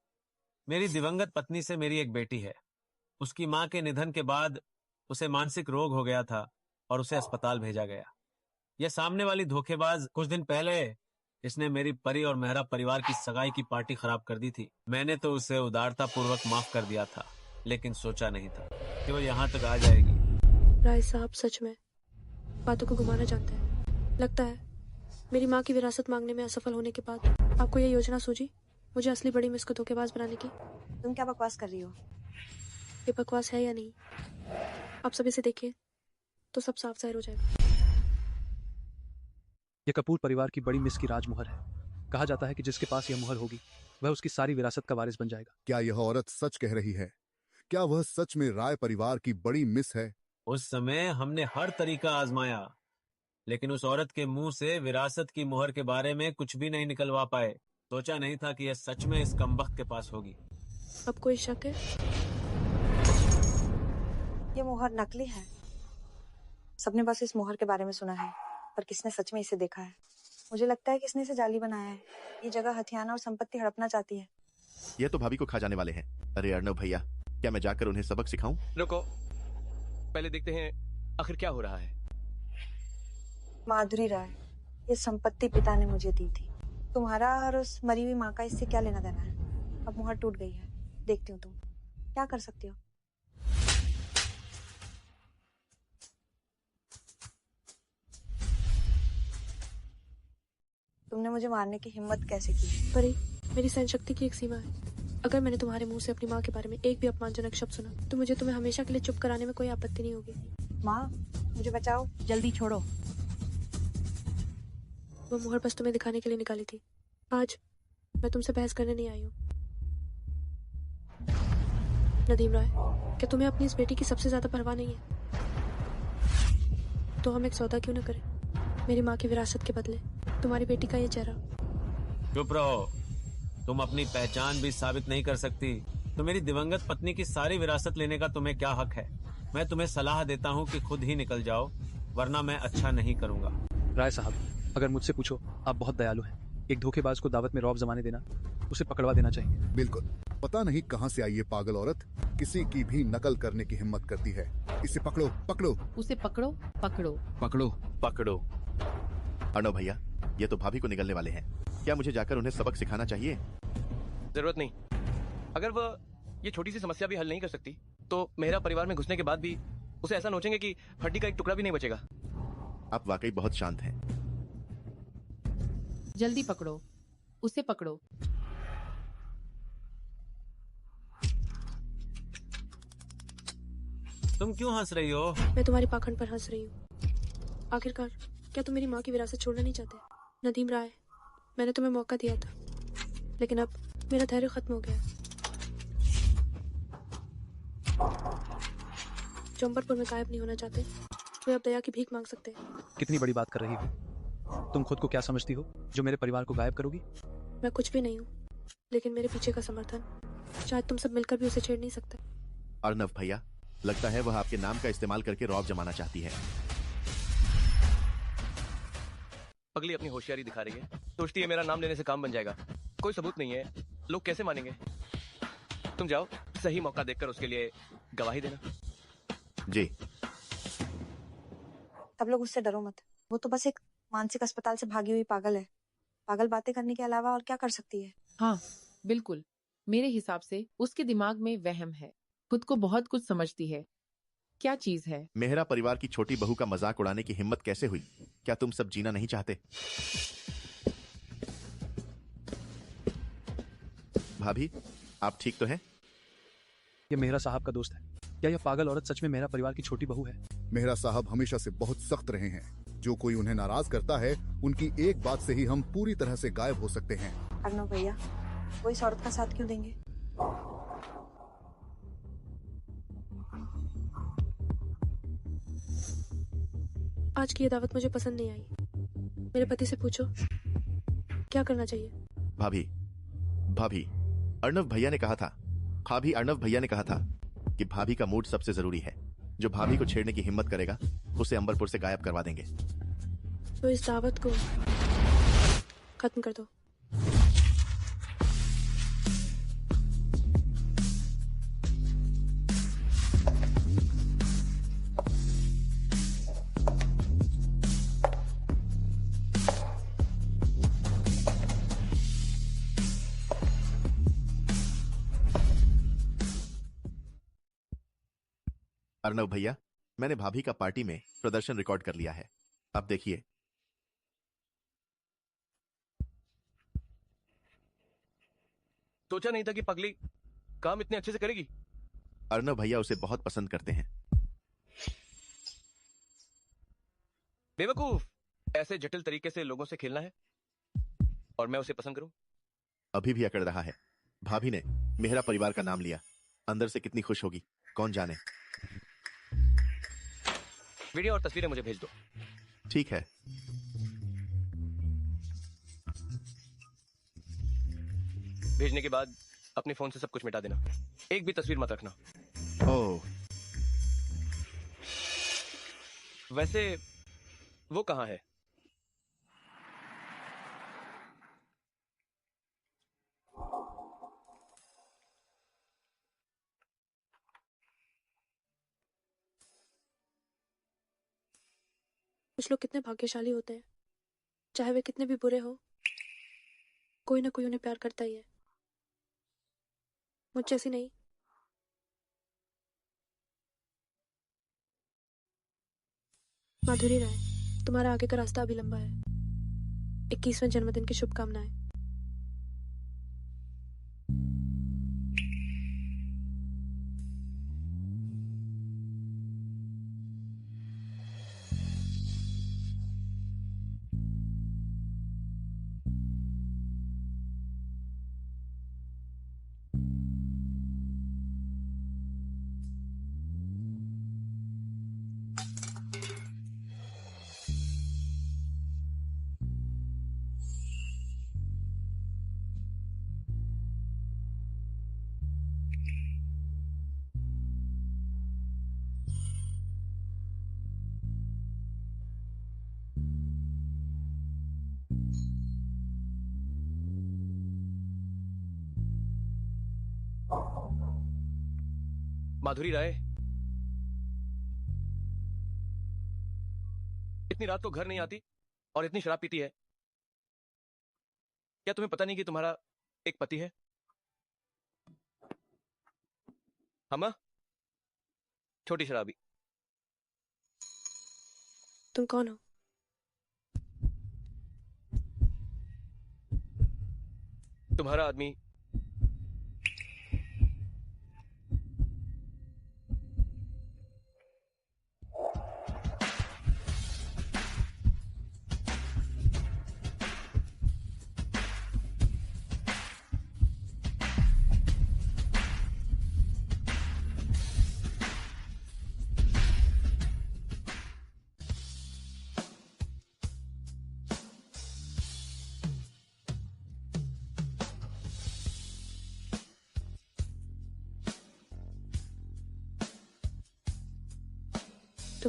मेरी दिवंगत पत्नी से मेरी एक बेटी है। उसकी मां के निधन के बाद उसे मानसिक रोग हो गया था और उसे अस्पताल भेजा गया। यह सामने वाली धोखेबाज कुछ दिन पहले इसने मेरी परी और मेहरा परिवार की सगाई की पार्टी खराब कर दी थी। मैंने तो उसे उदारता पूर्वक माफ कर दिया था, लेकिन सोचा नहीं था कि वो यहाँ तक आ जाएगी। राय साहब सच में बातों को घुमाना जानते हैं। लगता है मेरी माँ की विरासत मांगने में असफल होने के बाद आपको यह योजना सूझी मुझे असली बड़ी मिस को धोखेबाज बनाने की। तुम क्या बकवास कर रही हो? ये बकवास है या नहीं, आप सब इसे देखिए तो सब साफ जाहिर हो जाएगा। ये कपूर परिवार की बड़ी मिस की राजमुहर है। कहा जाता है कि जिसके पास यह मुहर होगी वह उसकी सारी विरासत का वारिस बन जाएगा। क्या यह औरत सच कह रही है? क्या वह सच में राय परिवार की बड़ी मिस है? उस समय हमने हर तरीका आजमाया, लेकिन उस औरत के मुंह से विरासत की मुहर के बारे में कुछ भी नहीं निकलवा पाए। सोचा नहीं था कि यह सच में इस कमबख्त के पास होगी। अब कोई शक है? ये मोहर नकली है। सबने बस इस मोहर के बारे में सुना है, पर किसने सच में इसे देखा है? मुझे लगता है किसने इसे जाली बनाया है। ये जगह हथियाना और संपत्ति हड़पना चाहती है। ये तो भाभी को खा जाने वाले हैं। अरे अर्णव भैया, क्या मैं जाकर उन्हें सबक सिखाऊं? रुको, पहले देखते हैं आखिर क्या हो रहा है। माधुरी राय, ये संपत्ति पिता ने मुझे दी थी। तुम्हारा और उस मरी हुई माँ का इससे क्या लेना देना है? अब मुहर टूट गई है। देखती हूँ तुम क्या कर सकती हो। तुमने मुझे मारने की हिम्मत कैसे की? परी, मेरी सहन शक्ति की एक सीमा है। अगर मैंने तुम्हारे मुंह से अपनी माँ के बारे में एक भी अपमानजनक शब्द सुना तो मुझे तुम्हें हमेशा के लिए चुप कराने में कोई आपत्ति नहीं होगी। माँ, मुझे बचाओ। जल्दी छोड़ो। वो मुहर बस तुम्हें दिखाने के लिए निकाली थी। आज मैं तुमसे बहस करने नहीं आई हूँ। नदीम राय, क्या तुम्हें अपनी इस बेटी की सबसे ज्यादा परवाह नहीं है? तो हम एक सौदा क्यों न करें? मेरी माँ की विरासत के बदले तुम्हारी बेटी का ये चेहरा। चुप रहो। तुम अपनी पहचान भी साबित नहीं कर सकती तो मेरी दिवंगत पत्नी की सारी विरासत लेने का तुम्हें क्या हक है? मैं तुम्हें सलाह देता हूँ कि खुद ही निकल जाओ, वरना मैं अच्छा नहीं करूँगा। राय साहब, अगर मुझसे पूछो, आप बहुत दयालु हैं। एक धोखेबाज को दावत में रौब जमाने देना, उसे पकड़वा देना चाहिए। बिल्कुल। पता नहीं कहाँ से आई ये पागल औरत, किसी की भी नकल करने की हिम्मत करती है। इसे पकड़ो, पकड़ो। उसे पकड़ो, पकड़ो, पकड़ो, पकड़ो। अर्णव भैया, ये तो भाभी को निकलने वाले हैं। क्या मुझे जाकर उन्हें सबक सिखाना चाहिए? जरूरत नहीं। अगर वह ये छोटी सी समस्या भी हल नहीं कर सकती तो मेरा परिवार में घुसने के बाद भी उसे ऐसा नोचेंगे कि हड्डी का एक टुकड़ा भी नहीं बचेगा। आप वाकई बहुत शांत हैं। जल्दी पकड़ो, उसे पकड़ो। तुम क्यों हंस रही हो? मैं तुम्हारी पाखंड पर हंस रही हूँ। आखिरकार क्या तुम मेरी माँ की विरासत छोड़ना नहीं चाहते? नदीम राय, मैंने तुम्हें मौका दिया था, लेकिन अब मेरा धैर्य खत्म हो गया। जो अंबरपुर में गायब नहीं होना चाहते, वे अब दया की भीख मांग सकते हैं। कितनी बड़ी बात कर रही हो? तुम खुद को क्या समझती हो जो मेरे परिवार को गायब करोगी? मैं कुछ भी नहीं हूँ, लेकिन मेरे पीछे का समर्थन शायद तुम सब मिलकर भी उसे छेड़ नहीं सकते। अर्नव भैया, लगता है वह आपके नाम का इस्तेमाल करके रौब जमाना चाहती है। पगली अपनी होशियारी दिखा रही है, सोचती है मेरा नाम लेने से काम बन जाएगा। कोई सबूत नहीं है, लोग कैसे मानेंगे? तुम जाओ, सही मौका देखकर उसके लिए गवाही देना। जी। तब लोग उससे डरो मत, वो तो बस एक मानसिक अस्पताल से भागी हुई पागल है। पागल बातें करने के अलावा और क्या कर सकती है? हाँ बिल्कुल, मेरे हिसाब से उसके दिमाग में वहम है, खुद को बहुत कुछ समझती है। क्या चीज है? मेहरा परिवार की छोटी बहू का मजाक उड़ाने की हिम्मत कैसे हुई? क्या तुम सब जीना नहीं चाहते? भाभी, आप ठीक तो हैं? ये मेहरा साहब का दोस्त है। क्या यह पागल औरत सच में मेरा परिवार की छोटी बहू है? मेहरा साहब हमेशा से बहुत सख्त रहे हैं। जो कोई उन्हें नाराज करता है, उनकी एक बात से ही हम पूरी तरह से गायब हो सकते हैं। अर्नव भैया, वो इस औरत का साथ क्यों देंगे? आज की ये दावत मुझे पसंद नहीं आई। मेरे पति से पूछो क्या करना चाहिए। भाभी, भाभी, अर्नव भैया ने कहा था, अर्नव भैया ने कहा था कि भाभी का मूड सबसे जरूरी है। जो भाभी को छेड़ने की हिम्मत करेगा, उसे अंबरपुर से गायब करवा देंगे। तो इस दावत को खत्म कर दो। अर्नव भैया, मैंने भाभी का पार्टी में प्रदर्शन रिकॉर्ड कर लिया है। अब देखिए। सोचा नहीं था कि पगली काम इतने अच्छे से करेगी। अर्नव भैया उसे बहुत पसंद करते हैं। बेवकूफ, ऐसे जटिल तरीके से लोगों से खेलना है और मैं उसे पसंद करूं? अभी भी अकड़ रहा है। भाभी ने मेहरा परिवार का नाम लिया, अंदर से कितनी खुश होगी कौन जाने। वीडियो और तस्वीरें मुझे भेज दो। ठीक है। भेजने के बाद अपने फोन से सब कुछ मिटा देना, एक भी तस्वीर मत रखना। ओह, वैसे वो कहाँ है? कुछ लोग कितने भाग्यशाली होते हैं, चाहे वे कितने भी बुरे हो, कोई ना कोई उन्हें प्यार करता ही है। मुझ जैसी नहीं। माधुरी राय, तुम्हारा आगे का रास्ता अभी लंबा है। 21वें जन्मदिन की शुभकामनाएं। माधुरी राय, इतनी रात को घर नहीं आती और इतनी शराब पीती है। क्या तुम्हें पता नहीं कि तुम्हारा एक पति है? हमा, छोटी शराबी। तुम कौन हो? तुम्हारा आदमी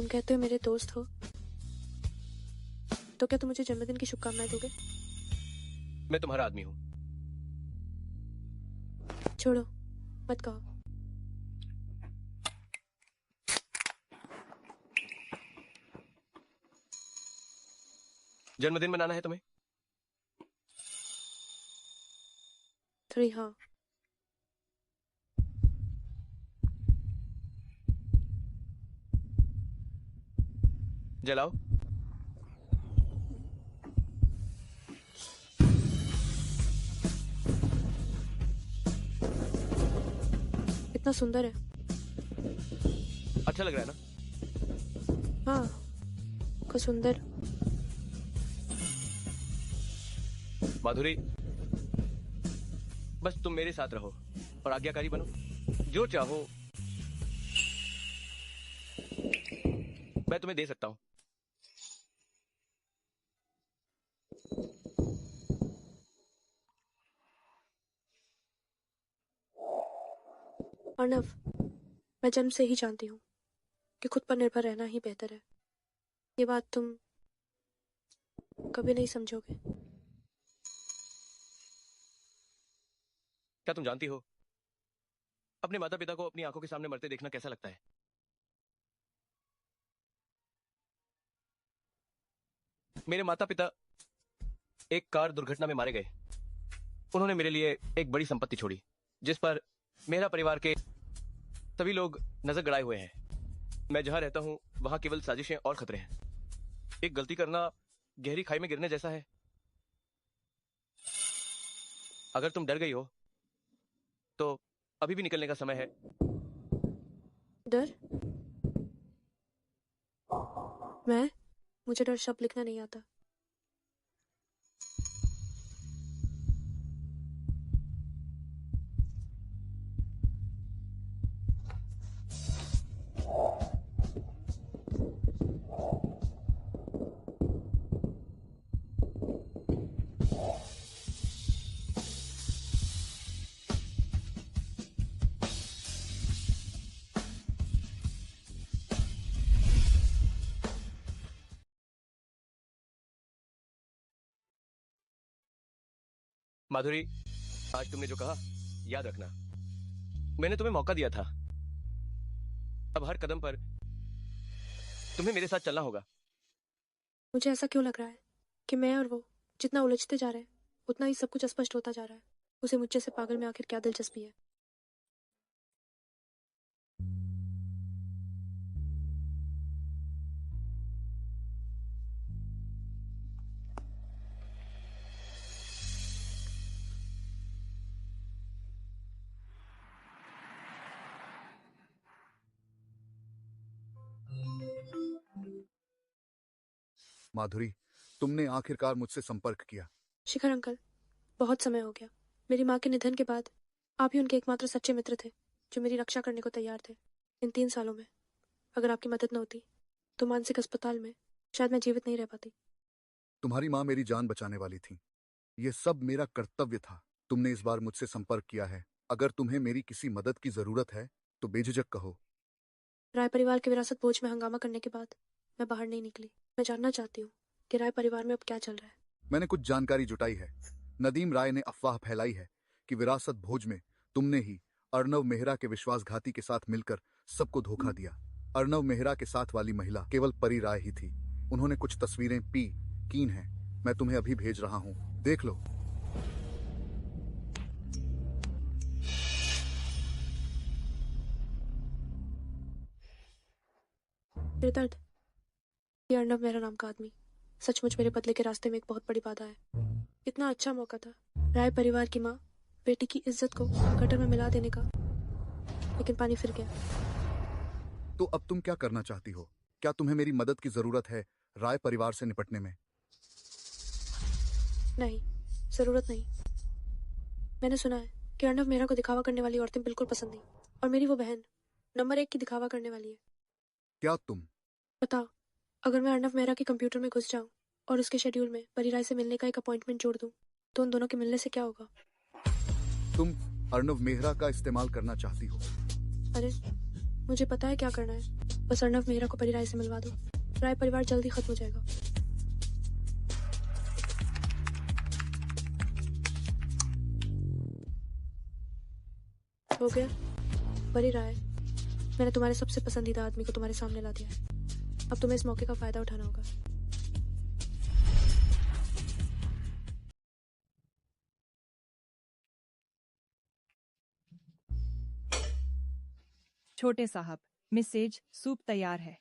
तुम कहते हो मेरे दोस्त हो, तो क्या तुम मुझे जन्मदिन की शुभकामनाएं दोगे? मैं तुम्हारा आदमी हूँ। छोड़ो, मत कहो। जन्मदिन मनाना है तुम्हें? 3 हाँ। जलाओ। इतना सुंदर है। अच्छा लग रहा है ना? हाँ, को सुंदर। माधुरी, बस तुम मेरे साथ रहो और आज्ञाकारी बनो। जो चाहो मैं तुम्हें दे सकता हूं। अर्णव, मैं जन्म से ही जानती हूँ कि खुद पर निर्भर रहना ही बेहतर है। ये बात तुम कभी नहीं समझोगे। क्या तुम जानती हो अपने माता पिता को अपनी आंखों के सामने मरते देखना कैसा लगता है? मेरे माता पिता एक कार दुर्घटना में मारे गए। उन्होंने मेरे लिए एक बड़ी संपत्ति छोड़ी जिस पर मेरा परिवार के सभी लोग नजर गड़ाए हुए हैं। मैं जहां रहता हूं वहां केवल साजिशें और खतरे हैं। एक गलती करना गहरी खाई में गिरने जैसा है। अगर तुम डर गई हो तो अभी भी निकलने का समय है। डर? मुझे डर शब्द लिखना नहीं आता। माधुरी, आज तुमने जो कहा याद रखना। मैंने तुम्हें मौका दिया था। अब हर कदम पर तुम्हें मेरे साथ चलना होगा। मुझे ऐसा क्यों लग रहा है कि मैं और वो जितना उलझते जा रहे हैं उतना ही सब कुछ अस्पष्ट होता जा रहा है। उसे मुझसे से पागल में आखिर क्या दिलचस्पी है? माधुरी, तुमने आखिरकार मुझसे संपर्क किया। शिखर अंकल, बहुत समय हो गया। मेरी माँ के निधन के बाद आप ही उनके एकमात्र सच्चे मित्र थे जो मेरी रक्षा करने को तैयार थे। इन 3 सालों में अगर आपकी मदद न होती तो मानसिक अस्पताल में शायद मैं जीवित नहीं रह पाती। तुम्हारी माँ मेरी जान बचाने वाली थी। ये सब मेरा कर्तव्य था। तुमने इस बार मुझसे संपर्क किया है। अगर तुम्हें मेरी किसी मदद की जरूरत है तो बेझिझक कहो। राय परिवार के विरासत भोज में हंगामा करने के बाद मैं बाहर नहीं निकली। मैं जानना चाहती हूँ कि राय परिवार में अब क्या चल रहा है। मैंने कुछ जानकारी जुटाई है। नदीम राय ने अफवाह फैलाई है कि विरासत भोज में तुमने ही अर्णव मेहरा के विश्वासघाती के साथ मिलकर सबको धोखा दिया। अर्णव मेहरा के साथ वाली महिला केवल परी राय ही थी। उन्होंने कुछ तस्वीरें कीन हैं। मैं तुम्हें अभी भेज रहा हूँ, देख लो। मेरे दर्द, ये अर्णव मेहरा नाम का आदमी सचमुच मेरे बदले के रास्ते में एक बहुत बड़ी बाधा है। इतना अच्छा मौका था राय परिवार की माँ बेटी की इज्जत को गटर में मिला देने का, लेकिन पानी फिर गया। तो अब तुम क्या करना चाहती हो? क्या तुम्हें मेरी मदद की जरूरत है राय परिवार से निपटने में? नहीं, जरूरत नहीं। मैंने सुना है कि अर्णव मेहरा को दिखावा करने वाली औरतें बिल्कुल पसंद नहीं, और मेरी वो बहन नंबर 1 की दिखावा करने वाली है। क्या तुम? बताओ, अगर मैं अर्णव मेहरा के कंप्यूटर में घुस जाऊं और उसके शेड्यूल में परी राय से मिलने का एक अपॉइंटमेंट जोड़ दूं, तो उन दोनों के मिलने से क्या होगा? तुम अर्णव मेहरा का इस्तेमाल करना चाहती हो? अरे, मुझे पता है क्या करना है। बस अर्नव मेहरा को परी राय से मिलवा दो। राय परिवार जल्दी खत्म हो जाएगा। हो गया परी राय, मैंने तुम्हारे सबसे पसंदीदा आदमी को तुम्हारे सामने ला दिया है। अब तुम्हें इस मौके का फायदा उठाना होगा। छोटे साहब, मिसेज सूप तैयार है।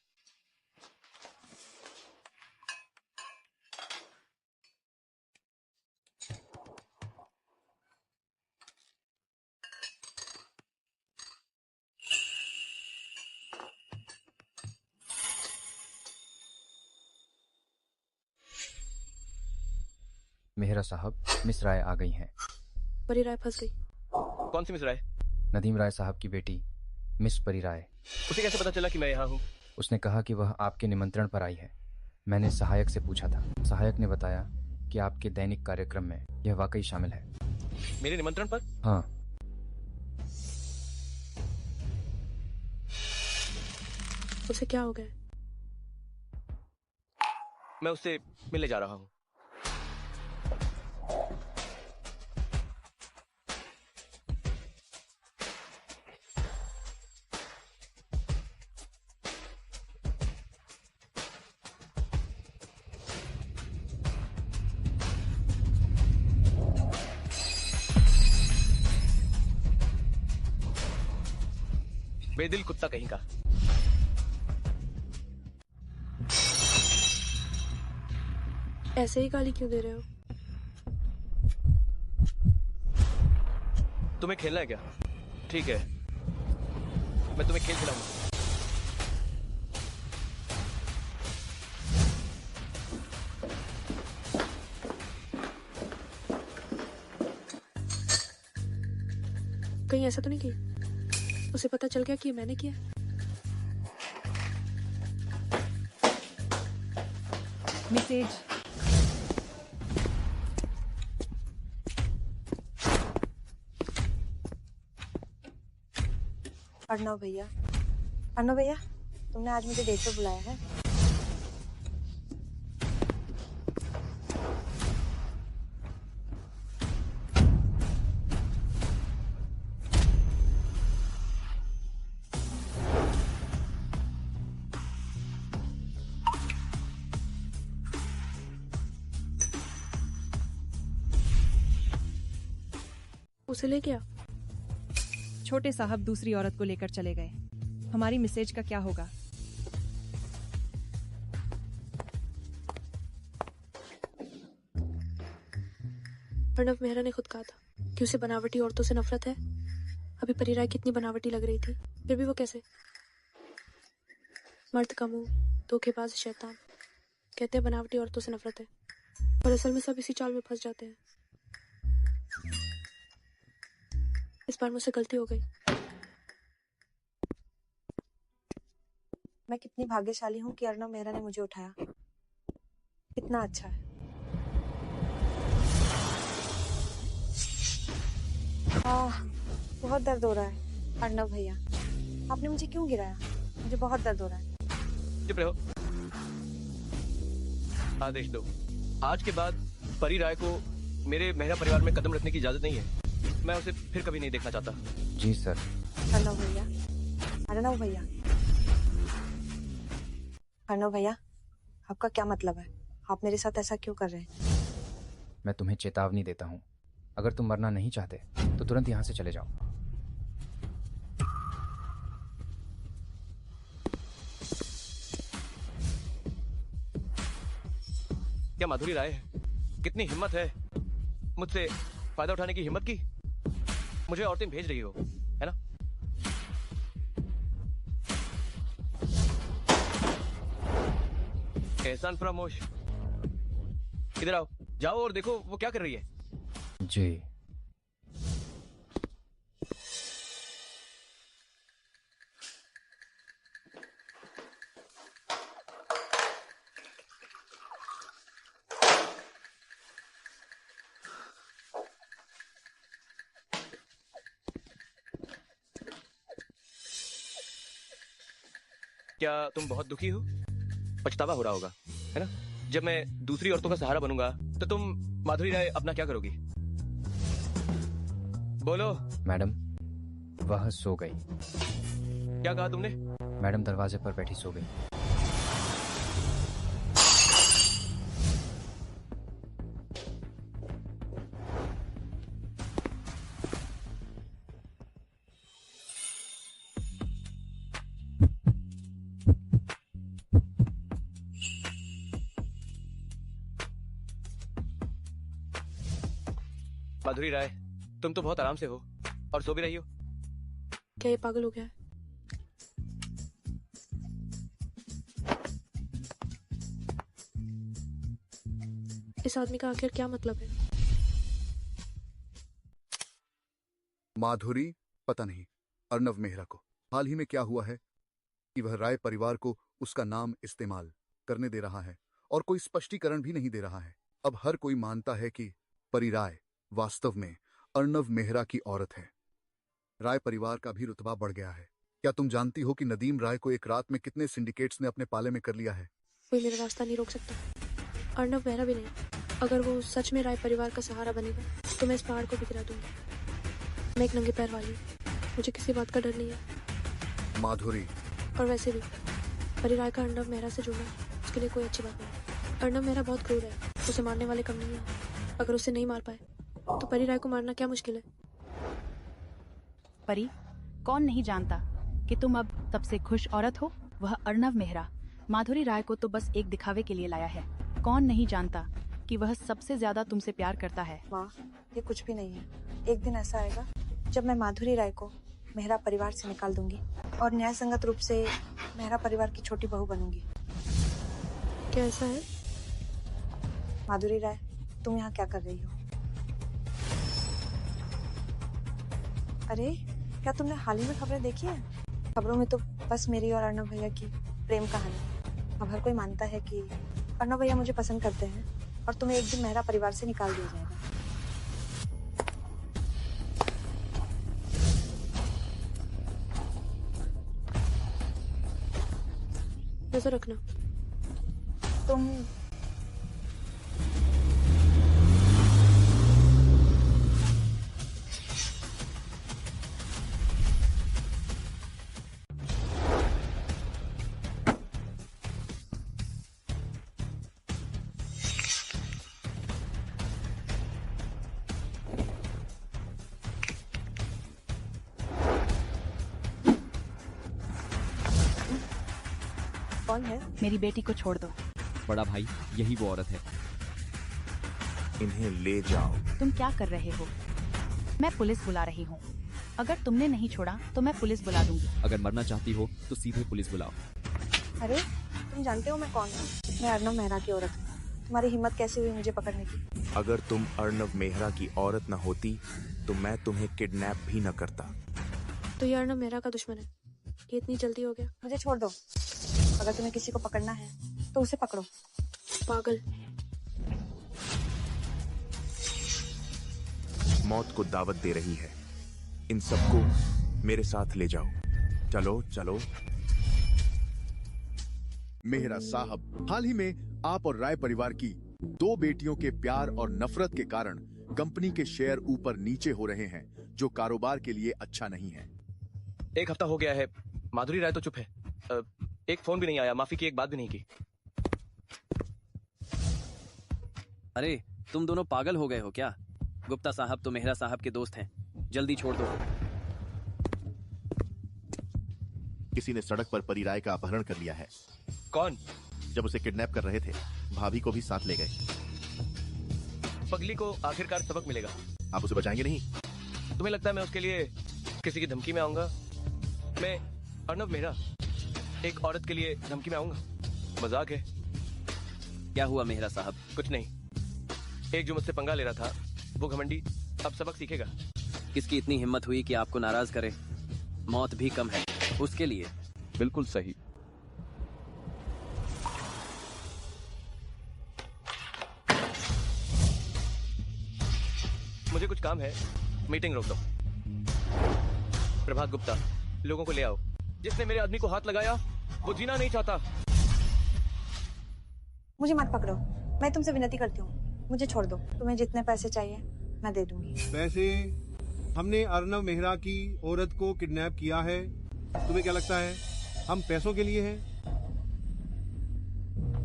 मेहरा साहब, मिस राय आ गई हैं। परी राय फंस गई। कौन सी मिस राय? नदीम राय साहब की बेटी मिस परी राय। उसे कैसे पता चला कि मैं यहाँ हूँ? उसने कहा कि वह आपके निमंत्रण पर आई है। मैंने सहायक से पूछा था, सहायक ने बताया कि आपके दैनिक कार्यक्रम में यह वाकई शामिल है। मेरे निमंत्रण पर? हाँ। उसे क्या हो गया? मैं उससे मिलने जा रहा हूँ। बेदिल कुत्ता कहीं का। ऐसे ही गाली क्यों दे रहे हो? तुम्हें खेलना है क्या? ठीक है, मैं तुम्हें खेल खिलाऊंगा। कहीं ऐसा तो नहीं किया? उसे पता चल गया कि मैंने किया? मिसेज, अर्णव भैया, अर्णव भैया, तुमने आज मुझे डेट पे बुलाया है। उसे ले गया? छोटे साहब दूसरी औरत को लेकर चले गए। हमारी मिसेज का क्या होगा? अर्णव मेहरा ने खुद कहा था कि उसे बनावटी औरतों से नफरत है। अभी परी राय कितनी बनावटी लग रही थी, फिर भी वो कैसे? मर्द का मुंह, धोखेबाज शैतान। कहते हैं बनावटी औरतों से नफरत है, और असल में सब इसी चाल में फंस जाते हैं। इस बार मुझसे गलती हो गई। मैं कितनी भाग्यशाली हूँ कि अर्णव मेहरा ने मुझे उठाया। कितना अच्छा है। बहुत दर्द हो रहा है। अर्णव भैया, आपने मुझे क्यों गिराया? मुझे बहुत दर्द हो रहा है। चुप रहो। आदेश दो। आज के बाद परी राय को मेरे मेहरा परिवार में कदम रखने की इजाजत नहीं है। मैं उसे फिर कभी नहीं देखना चाहता। जी सर। अर्णव भैया, अर्णव भैया, अर्णव भैया, आपका क्या मतलब है? आप मेरे साथ ऐसा क्यों कर रहे हैं? मैं तुम्हें चेतावनी देता हूँ, अगर तुम मरना नहीं चाहते तो तुरंत यहाँ से चले जाओ। क्या माधुरी राय है? कितनी हिम्मत है मुझसे फायदा उठाने की हिम्मत की। मुझे औरतें भेज रही हो, है ना? एहसान फरामोश, इधर आओ। जाओ और देखो वो क्या कर रही है। जी। क्या तुम बहुत दुखी हो? पछतावा हो रहा होगा, है ना? जब मैं दूसरी औरतों का सहारा बनूंगा तो तुम माधुरी राय अपना क्या करोगी? बोलो। मैडम, वह सो गई। क्या कहा तुमने? मैडम दरवाजे पर बैठी सो गई। माधुरी राय, तुम तो बहुत आराम से हो और सो भी रही हो। क्या ये पागल हो गया है? इस आदमी का आखिर क्या मतलब है? माधुरी, पता नहीं अर्नव मेहरा को हाल ही में क्या हुआ है कि वह राय परिवार को उसका नाम इस्तेमाल करने दे रहा है और कोई स्पष्टीकरण भी नहीं दे रहा है। अब हर कोई मानता है कि परी राय वास्तव में अर्नव मेहरा की औरत है। राय परिवार का भी रुतबा बढ़ गया है। क्या तुम जानती हो कि नदीम राय को एक रात में कितने सिंडिकेट्स ने अपने पाले में कर लिया है? कोई मेरा रास्ता नहीं रोक सकता, अर्नव मेहरा भी नहीं। अगर वो सच में राय परिवार का सहारा बनेगा तो मैं इस पहाड़ को भी गिरा दूंगी। मैं एक नंगे पैर वाली हूँ, मुझे किसी बात का डर नहीं है। माधुरी, और वैसे भी परी राय का अर्नव मेहरा से जुड़ना उसके लिए कोई अच्छी बात नहीं। अर्नव मेहरा बहुत क्रूर है, उसे मारने वाले कम नहीं है। अगर उसे नहीं मार पाए तो परी राय को मारना क्या मुश्किल है? परी, कौन नहीं जानता कि तुम अब सबसे खुश औरत हो? वह अर्नव मेहरा माधुरी राय को तो बस एक दिखावे के लिए लाया है। कौन नहीं जानता कि वह सबसे ज्यादा तुमसे प्यार करता है? माँ, ये कुछ भी नहीं है। एक दिन ऐसा आएगा जब मैं माधुरी राय को मेहरा परिवार से निकाल दूंगी और न्याय संगत रूप से मेहरा परिवार की छोटी बहू बनूंगी। क्या ऐसा है? माधुरी राय, तुम यहाँ क्या कर रही हो? अरे, क्या तुमने हाल ही में खबरें देखी हैं? खबरों में तो बस मेरी और अर्नव भैया की प्रेम कहानी। अब हर कोई मानता है कि अर्नव भैया मुझे पसंद करते हैं और तुम्हें एक दिन मेहरा परिवार से निकाल दिया जाएगा। नजर रखना। तुम कौन है? मेरी बेटी को छोड़ दो। बड़ा भाई, यही वो औरत है। इन्हें ले जाओ। तुम क्या कर रहे हो? मैं पुलिस बुला रही हूँ। अगर तुमने नहीं छोड़ा तो मैं पुलिस बुला दूंगी। अगर मरना चाहती हो तो सीधे पुलिस बुलाओ। अरे, तुम जानते हो मैं कौन हूँ? मैं अर्नव मेहरा की औरत हूँ। तुम्हारी हिम्मत कैसे हुई मुझे पकड़ने की? अगर तुम अर्नव मेहरा की औरत न होती तो मैं तुम्हें किडनैप भी न करता। तो ये अर्नव मेहरा का दुश्मन है। ये इतनी जल्दी हो गया? मुझे छोड़ दो। अगर तुम्हें किसी को पकड़ना है तो उसे पकड़ो। पागल। मौत को दावत दे रही है। इन सबको मेरे साथ ले जाओ। चलो चलो। मेहरा साहब, हाल ही में आप और राय परिवार की 2 बेटियों के प्यार और नफरत के कारण कंपनी के शेयर ऊपर नीचे हो रहे हैं, जो कारोबार के लिए अच्छा नहीं है। 1 हफ्ता हो गया है, माधुरी राय तो चुप है। एक फोन भी नहीं आया, माफी की एक बात भी नहीं की। अरे, तुम दोनों पागल हो गए हो क्या? गुप्ता साहब तो मेहरा साहब के दोस्त हैं। जल्दी छोड़ दो। किसी ने सड़क पर परी राय का अपहरण कर लिया है। कौन? जब उसे किडनैप कर रहे थे, भाभी को भी साथ ले गए। पगली को आखिरकार सबक मिलेगा। आप उसे बचाएंगे नहीं? तुम्हें लगता है मैं उसके लिए किसी की धमकी में आऊंगा? मैं अर्नव मेहरा एक औरत के लिए धमकी में आऊंगा? मजाक है। क्या हुआ मेहरा साहब? कुछ नहीं। एक जो मुझसे पंगा ले रहा था, वो घमंडी अब सबक सीखेगा। किसकी इतनी हिम्मत हुई कि आपको नाराज करे? मौत भी कम है उसके लिए। बिल्कुल सही। मुझे कुछ काम है, मीटिंग रोक दो। प्रभात गुप्ता, लोगों को ले आओ। जिसने मेरे आदमी को हाथ लगाया वो जीना नहीं चाहता। मुझे मत पकड़ो, मैं तुमसे विनती करती हूँ, मुझे छोड़ दो। तुम्हें जितने पैसे चाहिए मैं दे दूंगी। वैसे हमने अर्नव मेहरा की औरत को किडनैप किया है, तुम्हें क्या लगता है हम पैसों के लिए हैं?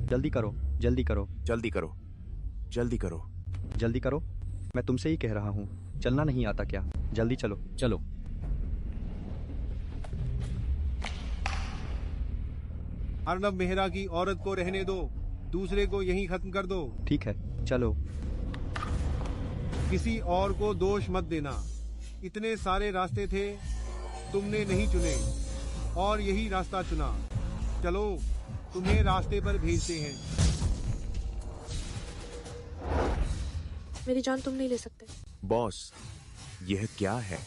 जल्दी करो, जल्दी करो, जल्दी करो, जल्दी करो, जल्दी करो। मैं तुमसे ही कह रहा हूँ, चलना नहीं आता क्या? जल्दी चलो, चलो। अर्नव मेहरा की औरत को रहने दो, दूसरे को यहीं खत्म कर दो। ठीक है, चलो। किसी और को दोष मत देना। इतने सारे रास्ते थे, तुमने नहीं चुने और यही रास्ता चुना। चलो, तुम्हें रास्ते पर भेजते हैं। मेरी जान तुम नहीं ले सकते। बॉस, यह क्या है?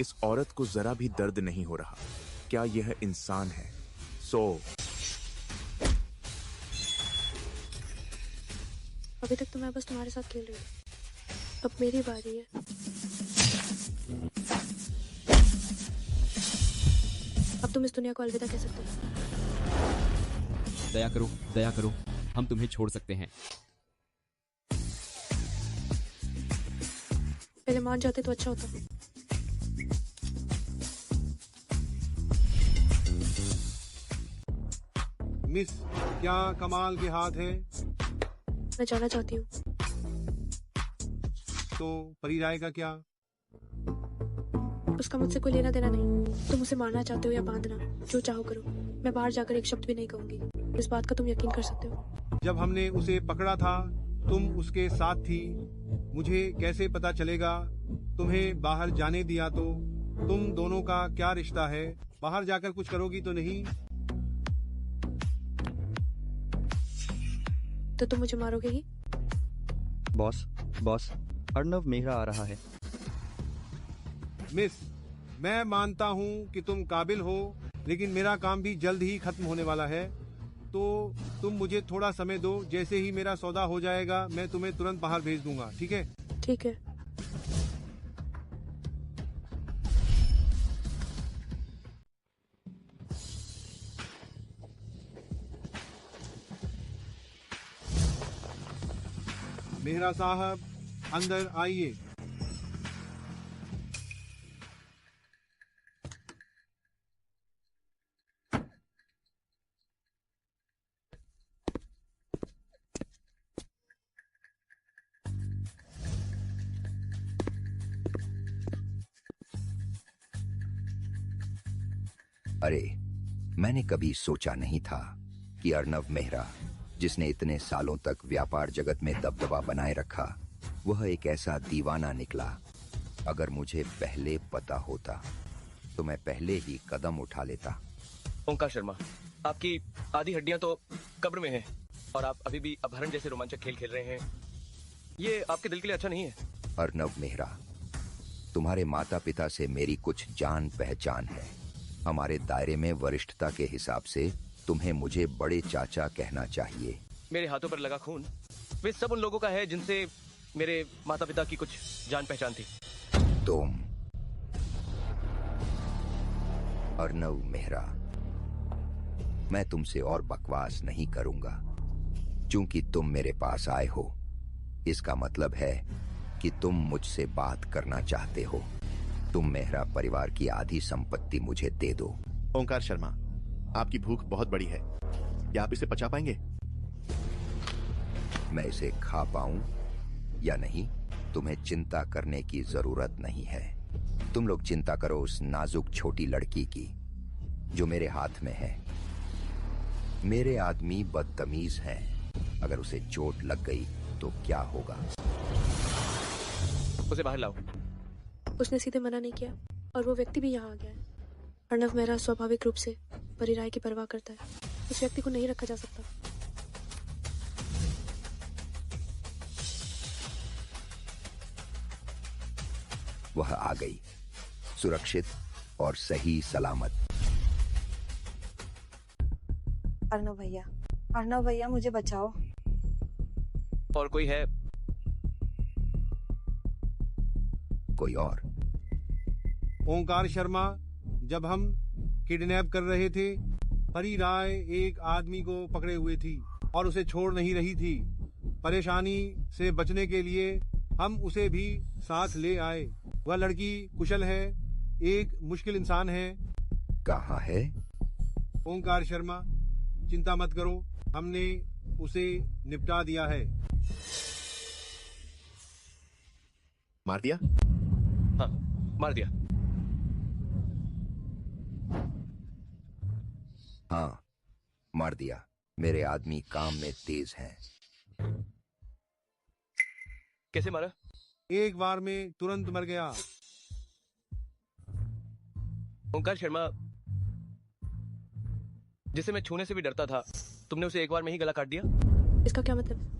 इस औरत को जरा भी दर्द नहीं हो रहा। क्या यह इंसान है? अभी तक तो मैं बस तुम्हारे साथ खेल रही हूँ, अब मेरी बारी है। अब तुम इस दुनिया को अलविदा कह सकते हो। दया करो, दया करो, हम तुम्हें छोड़ सकते हैं। पहले मान जाते तो अच्छा होता। मिस, क्या कमाल के हाथ हैं? मैं जाना चाहती हूँ। तो परी राय का क्या? उसका मुझसे कोई लेना देना नहीं। तुम उसे मारना चाहते हो या बांधना, जो चाहो करो। मैं बाहर जाकर एक शब्द भी नहीं कहूंगी। इस बात का तुम यकीन कर सकते हो। जब हमने उसे पकड़ा था, तुम उसके साथ थी। मुझे कैसे पता चलेगा? तुम्हें बाहर जाने दिया तो? तुम दोनों का क्या रिश्ता है? बाहर जाकर कुछ करोगी तो नहीं? तो तुम मुझे मारोगे ही? बॉस, बॉस, अर्नव मेहरा आ रहा है। मिस, मैं मानता हूँ कि तुम काबिल हो, लेकिन मेरा काम भी जल्द ही खत्म होने वाला है। तो तुम मुझे थोड़ा समय दो। जैसे ही मेरा सौदा हो जाएगा, मैं तुम्हें तुरंत बाहर भेज दूंगा। ठीक है? ठीक है। मेहरा साहब, अंदर आइए। अरे, मैंने कभी सोचा नहीं था कि अर्नव मेहरा, जिसने इतने सालों तक व्यापार जगत में दबदबा बनाए रखा, वह एक ऐसा दीवाना निकला। अगर मुझे पहले पता होता तो मैं पहले ही कदम उठा लेता। ओंकार शर्मा, आपकी आधी हड्डियां तो कब्र में हैं और आप अभी भी अपहरण जैसे रोमांचक खेल खेल रहे हैं। ये आपके दिल के लिए अच्छा नहीं है। अर्नव मेहरा, तुम्हारे माता पिता से मेरी कुछ जान पहचान है। हमारे दायरे में वरिष्ठता के हिसाब से तुम्हें मुझे बड़े चाचा कहना चाहिए। मेरे हाथों पर लगा खून वे सब उन लोगों का है जिनसे मेरे माता पिता की कुछ जान पहचान थी। तुम अर्नव मेहरा, मैं तुमसे और बकवास नहीं करूंगा। चूंकि तुम मेरे पास आए हो, इसका मतलब है कि तुम मुझसे बात करना चाहते हो। तुम मेहरा परिवार की आधी संपत्ति मुझे दे दो। ओंकार शर्मा, आपकी भूख बहुत बड़ी है, क्या आप इसे पचा पाएंगे? मैं इसे खा पाऊं या नहीं, तुम्हें चिंता करने की जरूरत नहीं है। तुम लोग चिंता करो उस नाजुक छोटी लड़की की जो मेरे हाथ में है। मेरे आदमी बदतमीज हैं, अगर उसे चोट लग गई तो क्या होगा? उसे बाहर लाओ। उसने सीधे मना नहीं किया और वो व्यक्ति भी यहाँ आ गया है। अर्नव मेहरा स्वाभाविक रूप से परी राय की परवाह करता है। उस व्यक्ति को नहीं रखा जा सकता। वह आ गई, सुरक्षित और सही सलामत। अर्नव भैया, मुझे बचाओ। और कोई है? कोई और? ओंकार शर्मा, जब हम किडनैप कर रहे थे परी राय एक आदमी को पकड़े हुए थी और उसे छोड़ नहीं रही थी। परेशानी से बचने के लिए हम उसे भी साथ ले आए। वह लड़की कुशल है, एक मुश्किल इंसान है। कहाँ है? ओंकार शर्मा, चिंता मत करो, हमने उसे निपटा दिया है। मार दिया? हाँ, मार दिया। हाँ, मार दिया। मेरे आदमी काम में तेज हैं। कैसे मारा? एक बार में तुरंत मर गया। ओंकार शर्मा, जिसे मैं छूने से भी डरता था, तुमने उसे एक बार में ही गला काट दिया। इसका क्या मतलब है?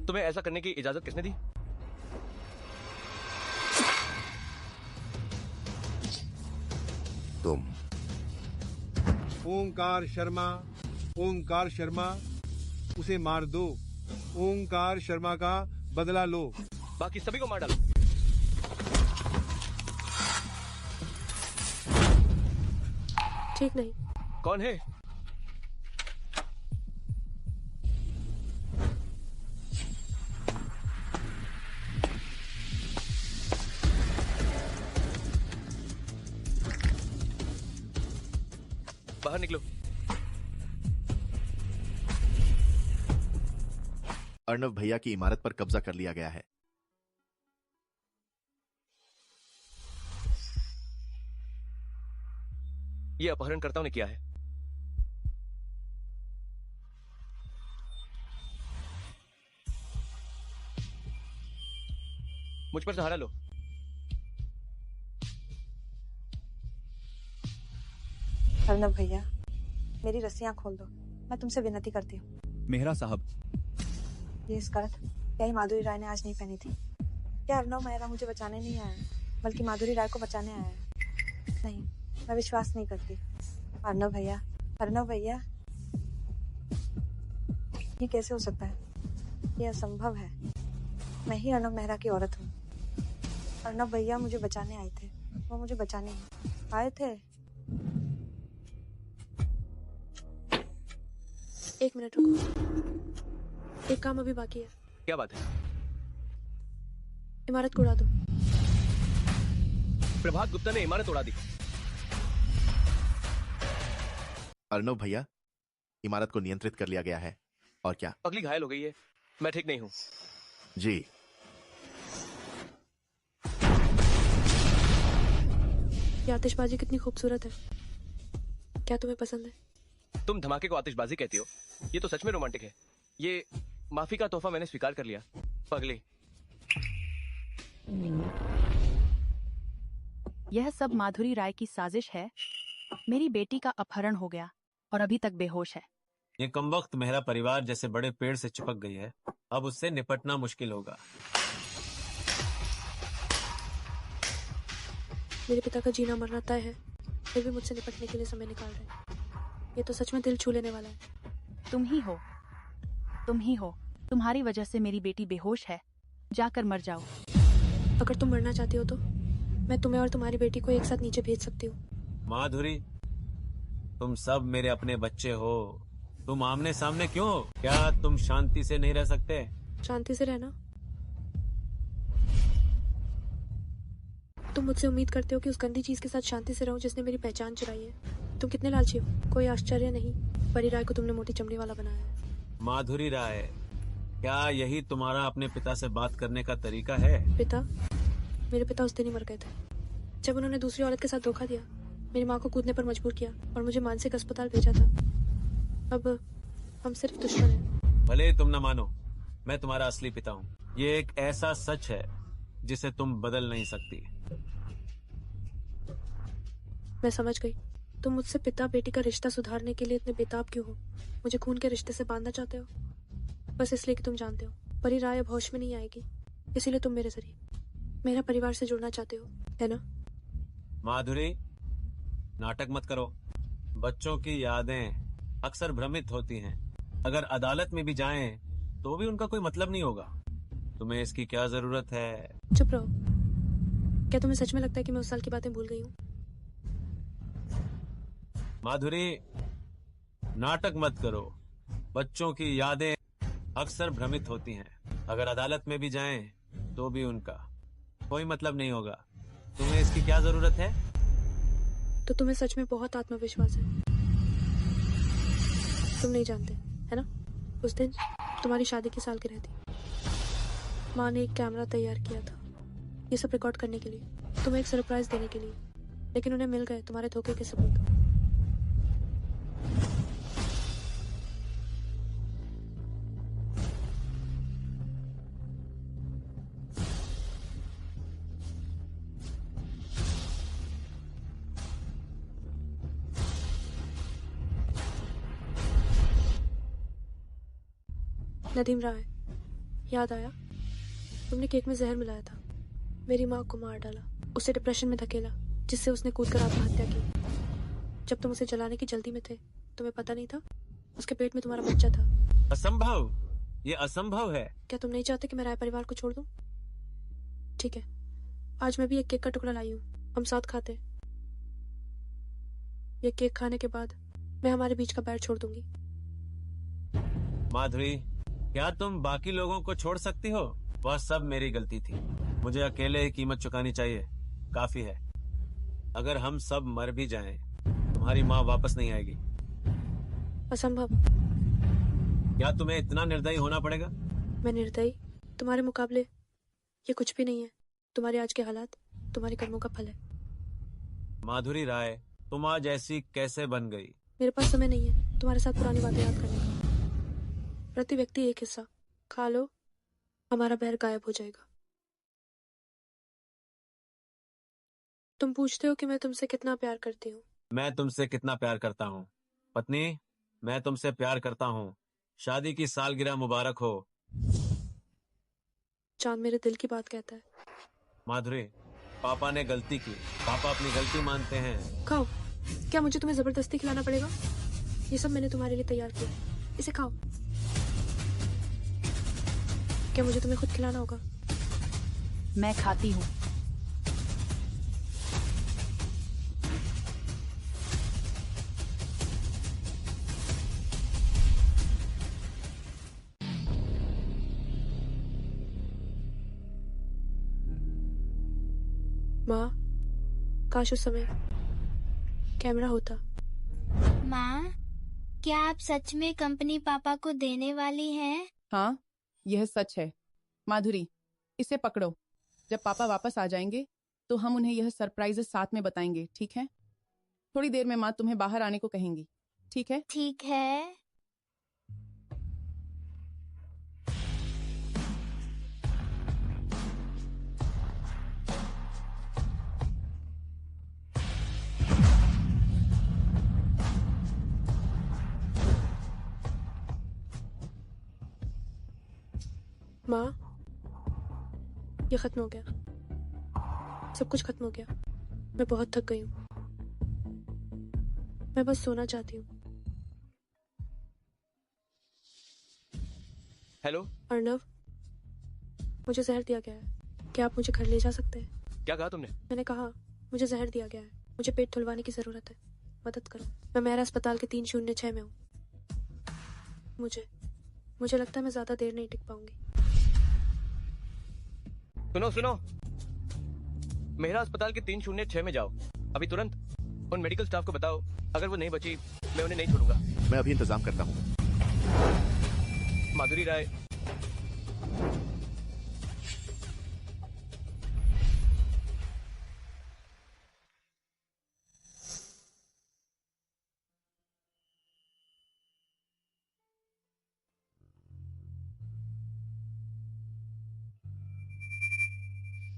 तुम्हें ऐसा करने की इजाजत किसने दी? तुम। ओंकार शर्मा, ओंकार शर्मा, उसे मार दो। ओंकार शर्मा का बदला लो। बाकी सभी को मार डालो। ठीक नहीं। कौन है? बाहर निकलो। अर्णव भैया की इमारत पर कब्जा कर लिया गया है। ये अपहरणकर्ताओं ने किया है। मुझ पर सहारा लो। अर्णव भैया, मेरी रस्सियां खोल दो। मैं तुमसे विनती करती हूँ। मेहरा साहब, ये स्कर्ट क्या ही माधुरी राय ने आज नहीं पहनी थी? क्या अर्णव मेहरा मुझे बचाने नहीं आया, बल्कि माधुरी राय को बचाने आया है? नहीं, मैं विश्वास नहीं करती। अर्णव भैया, अर्णव भैया, ये कैसे हो सकता है? ये असंभव है। मैं ही अर्णव मेहरा की औरत हूँ। अर्णव भैया मुझे बचाने आए थे। वो मुझे बचाने आए थे। एक मिनट रुको, एक काम अभी बाकी है। क्या बात है? इमारत को उड़ा दो। प्रभात गुप्ता ने इमारत उड़ा दी। अर्णव भैया, इमारत को नियंत्रित कर लिया गया है। और क्या? अगली घायल हो गई है। मैं ठीक नहीं हूँ। जी। ये आतिशबाजी कितनी खूबसूरत है। क्या तुम्हें पसंद है? तुम धमाके को आतिशबाजी कहती हो? ये तो सच में रोमांटिक है। ये माफी का तोहफा मैंने स्वीकार कर लिया। पगले। यह सब माधुरी राय की साजिश है। मेरी बेटी का अपहरण हो गया और अभी तक बेहोश है। ये कमबख्त मेहरा परिवार जैसे बड़े पेड़ से चिपक गई है। अब उससे निपटना मुश्किल होगा। मेरे पिता का जीना मरना तय है, फिर भी मुझसे निपटने के लिए समय निकाल रहे हैं। ये तो सच में दिल छू लेने वाला है। तुम ही हो, तुम ही हो। तुम्हारी वजह से मेरी बेटी बेहोश है। जाकर मर जाओ। अगर तुम मरना चाहती हो तो मैं तुम्हें और तुम्हारी बेटी को एक साथ नीचे भेज सकती हूँ। माधुरी, तुम सब मेरे अपने बच्चे हो। तुम आमने सामने क्यों हो? क्या तुम शांति से नहीं रह सकते? शांति से रहना? तुम मुझसे उम्मीद करते हो कि उस गंदी चीज के साथ शांति से रहूं जिसने मेरी पहचान चुराई है। तुम कितने लालची हो। कोई आश्चर्य नहीं, परी राय को तुमने मोटी चमड़ी वाला बनाया है। माधुरी राय, क्या यही तुम्हारा अपने पिता से बात करने का तरीका है? पिता? मेरे पिता उस दिन ही मर गए थे जब उन्होंने दूसरी औरत के साथ धोखा दिया, मेरी माँ को कूदने पर मजबूर किया और मुझे मानसिक अस्पताल भेजा था। अब हम सिर्फ दुश्मन हैं। भले तुम न मानो, मैं तुम्हारा असली पिता हूँ। ये एक ऐसा सच है जिसे तुम बदल नहीं सकती। मैं समझ गई। तुम मुझसे पिता बेटी का रिश्ता सुधारने के लिए इतने बेताब क्यों हो? मुझे खून के रिश्ते से बांधना चाहते हो, बस इसलिए कि तुम जानते हो परी राय अब होश में नहीं आएगी, इसीलिए तुम मेरे जरिए मेरा परिवार से जुड़ना चाहते हो, है ना? माधुरी, नाटक मत करो। बच्चों की यादें अक्सर भ्रमित होती हैं। अगर अदालत में भी जाएं तो भी उनका कोई मतलब नहीं होगा। तुम्हें इसकी क्या जरूरत है? चुप रहो। क्या तुम्हें सच में लगता है कि मैं उस साल की बातें भूल गई हूँ? माधुरी, नाटक मत करो। बच्चों की यादें अक्सर भ्रमित होती हैं। अगर अदालत में भी जाएं तो भी उनका कोई मतलब नहीं होगा। तुम्हें इसकी क्या जरूरत है? तो तुम्हें सच में बहुत आत्मविश्वास है। तुम नहीं जानते, है ना? उस दिन तुम्हारी शादी की सालगिरह थी। माँ ने एक कैमरा तैयार किया था ये सब रिकॉर्ड करने के लिए, तुम्हें एक सरप्राइज देने के लिए। लेकिन उन्हें मिल गए तुम्हारे धोखे के सबूत। नदीम राय, याद आया? तुमने केक में जहर मिलाया था, मेरी माँ को मार डाला, उसे डिप्रेशन में धकेला, जिससे उसने कूदकर आत्महत्या की। जब तुम उसे जलाने की जल्दी में थे, तुम्हें पता नहीं था उसके पेट में तुम्हारा बच्चा था। असंभव, ये असंभव है। क्या तुम नहीं चाहते कि मैं राय परिवार को छोड़ दूं? ठीक है, आज मैं भी एक केक का टुकड़ा लाई हूँ, हम साथ खाते। ये केक खाने के बाद मैं हमारे बीच का बैर छोड़ दूंगी। माधुरी, क्या तुम बाकी लोगों को छोड़ सकती हो? वह सब मेरी गलती थी। मुझे अकेले ही कीमत चुकानी चाहिए, काफी है। अगर हम सब मर भी जाएं, तुम्हारी माँ वापस नहीं आएगी। असंभव। क्या तुम्हें इतना निर्दयी होना पड़ेगा? मैं निर्दयी? तुम्हारे मुकाबले ये कुछ भी नहीं है। तुम्हारे आज के हालात तुम्हारे कर्मों का फल है। माधुरी राय, तुम आज ऐसी कैसे बन गई? मेरे पास समय नहीं है तुम्हारे साथ पुरानी बातें याद करने का। प्रति व्यक्ति एक हिस्सा खा लो, हमारा बैर गायब हो जाएगा। तुम पूछते हो कि मैं तुमसे कितना प्यार करती हूँ। मैं तुमसे कितना प्यार करता हूँ? पत्नी, मैं तुमसे प्यार करता हूँ। शादी की सालगिरह मुबारक हो। चांद मेरे दिल की बात कहता है। माधुरी, पापा ने गलती की, पापा अपनी गलती मानते हैं। खाओ। क्या मुझे तुम्हें जबरदस्ती खिलाना पड़ेगा? ये सब मैंने तुम्हारे लिए तैयार किया, इसे खाओ। क्या मुझे तुम्हें खुद खिलाना होगा? मैं खाती हूँ। माँ, काश उस समय कैमरा होता। माँ, क्या आप सच में कंपनी पापा को देने वाली हैं? हाँ, यह सच है। माधुरी, इसे पकड़ो। जब पापा वापस आ जाएंगे तो हम उन्हें यह सरप्राइजेस साथ में बताएंगे, ठीक है? थोड़ी देर में माँ तुम्हें बाहर आने को कहेंगी, ठीक है? ठीक है। माँ, ये खत्म हो गया, सब कुछ खत्म हो गया। मैं बहुत थक गई हूँ, मैं बस सोना चाहती हूँ। हेलो अर्णव, मुझे जहर दिया गया है, क्या आप मुझे घर ले जा सकते हैं? क्या कहा तुमने? मैंने कहा मुझे जहर दिया गया है, मुझे पेट धुलवाने की जरूरत है, मदद करो। मैं मेहरा अस्पताल के 306 में हूँ। मुझे लगता है मैं ज्यादा देर नहीं टिक पाऊंगी। सुनो सुनो, मेहरा अस्पताल के 306 में जाओ अभी तुरंत। उन मेडिकल स्टाफ को बताओ, अगर वो नहीं बची मैं उन्हें नहीं छोड़ूंगा। मैं अभी इंतजाम करता हूँ। माधुरी राय,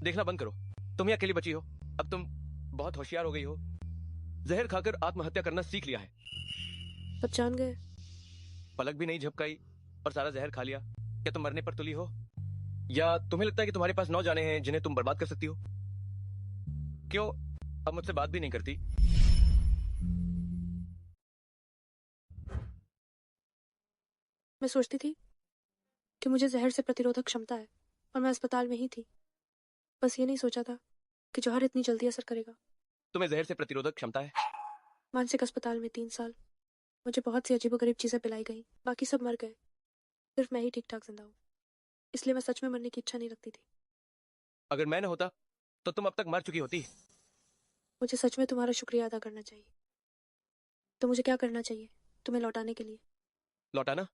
देखना बंद करो। तुम ही अकेली बची हो, अब तुम बहुत होशियार हो गई हो। जहर खाकर आत्महत्या करना सीख लिया है। सब जान गए? पलक भी नहीं झपकाई और सारा जहर खा लिया। क्या तुम मरने पर तुली हो, या तुम्हें लगता है कि तुम्हारे पास 9 जाने हैं जिन्हें तुम बर्बाद कर सकती हो? क्यों अब मुझसे बात भी नहीं करती? मैं सोचती थी कि मुझे जहर से प्रतिरोधक क्षमता है और मैं अस्पताल में ही थी। बस ये नहीं सोचा था कि जहर इतनी जल्दी असर करेगा। तुम्हें जहर से प्रतिरोधक क्षमता है? मानसिक अस्पताल में 3 साल मुझे बहुत सी अजीबोगरीब चीजें पिलाई गई, बाकी सब मर गए, सिर्फ मैं ही ठीक ठाक जिंदा हूँ। इसलिए मैं सच में मरने की इच्छा नहीं रखती थी। अगर मैं न होता तो तुम अब तक मर चुकी होती। मुझे सच में तुम्हारा शुक्रिया अदा करना चाहिए। तो मुझे क्या करना चाहिए तुम्हें लौटाने के लिए? लौटाना?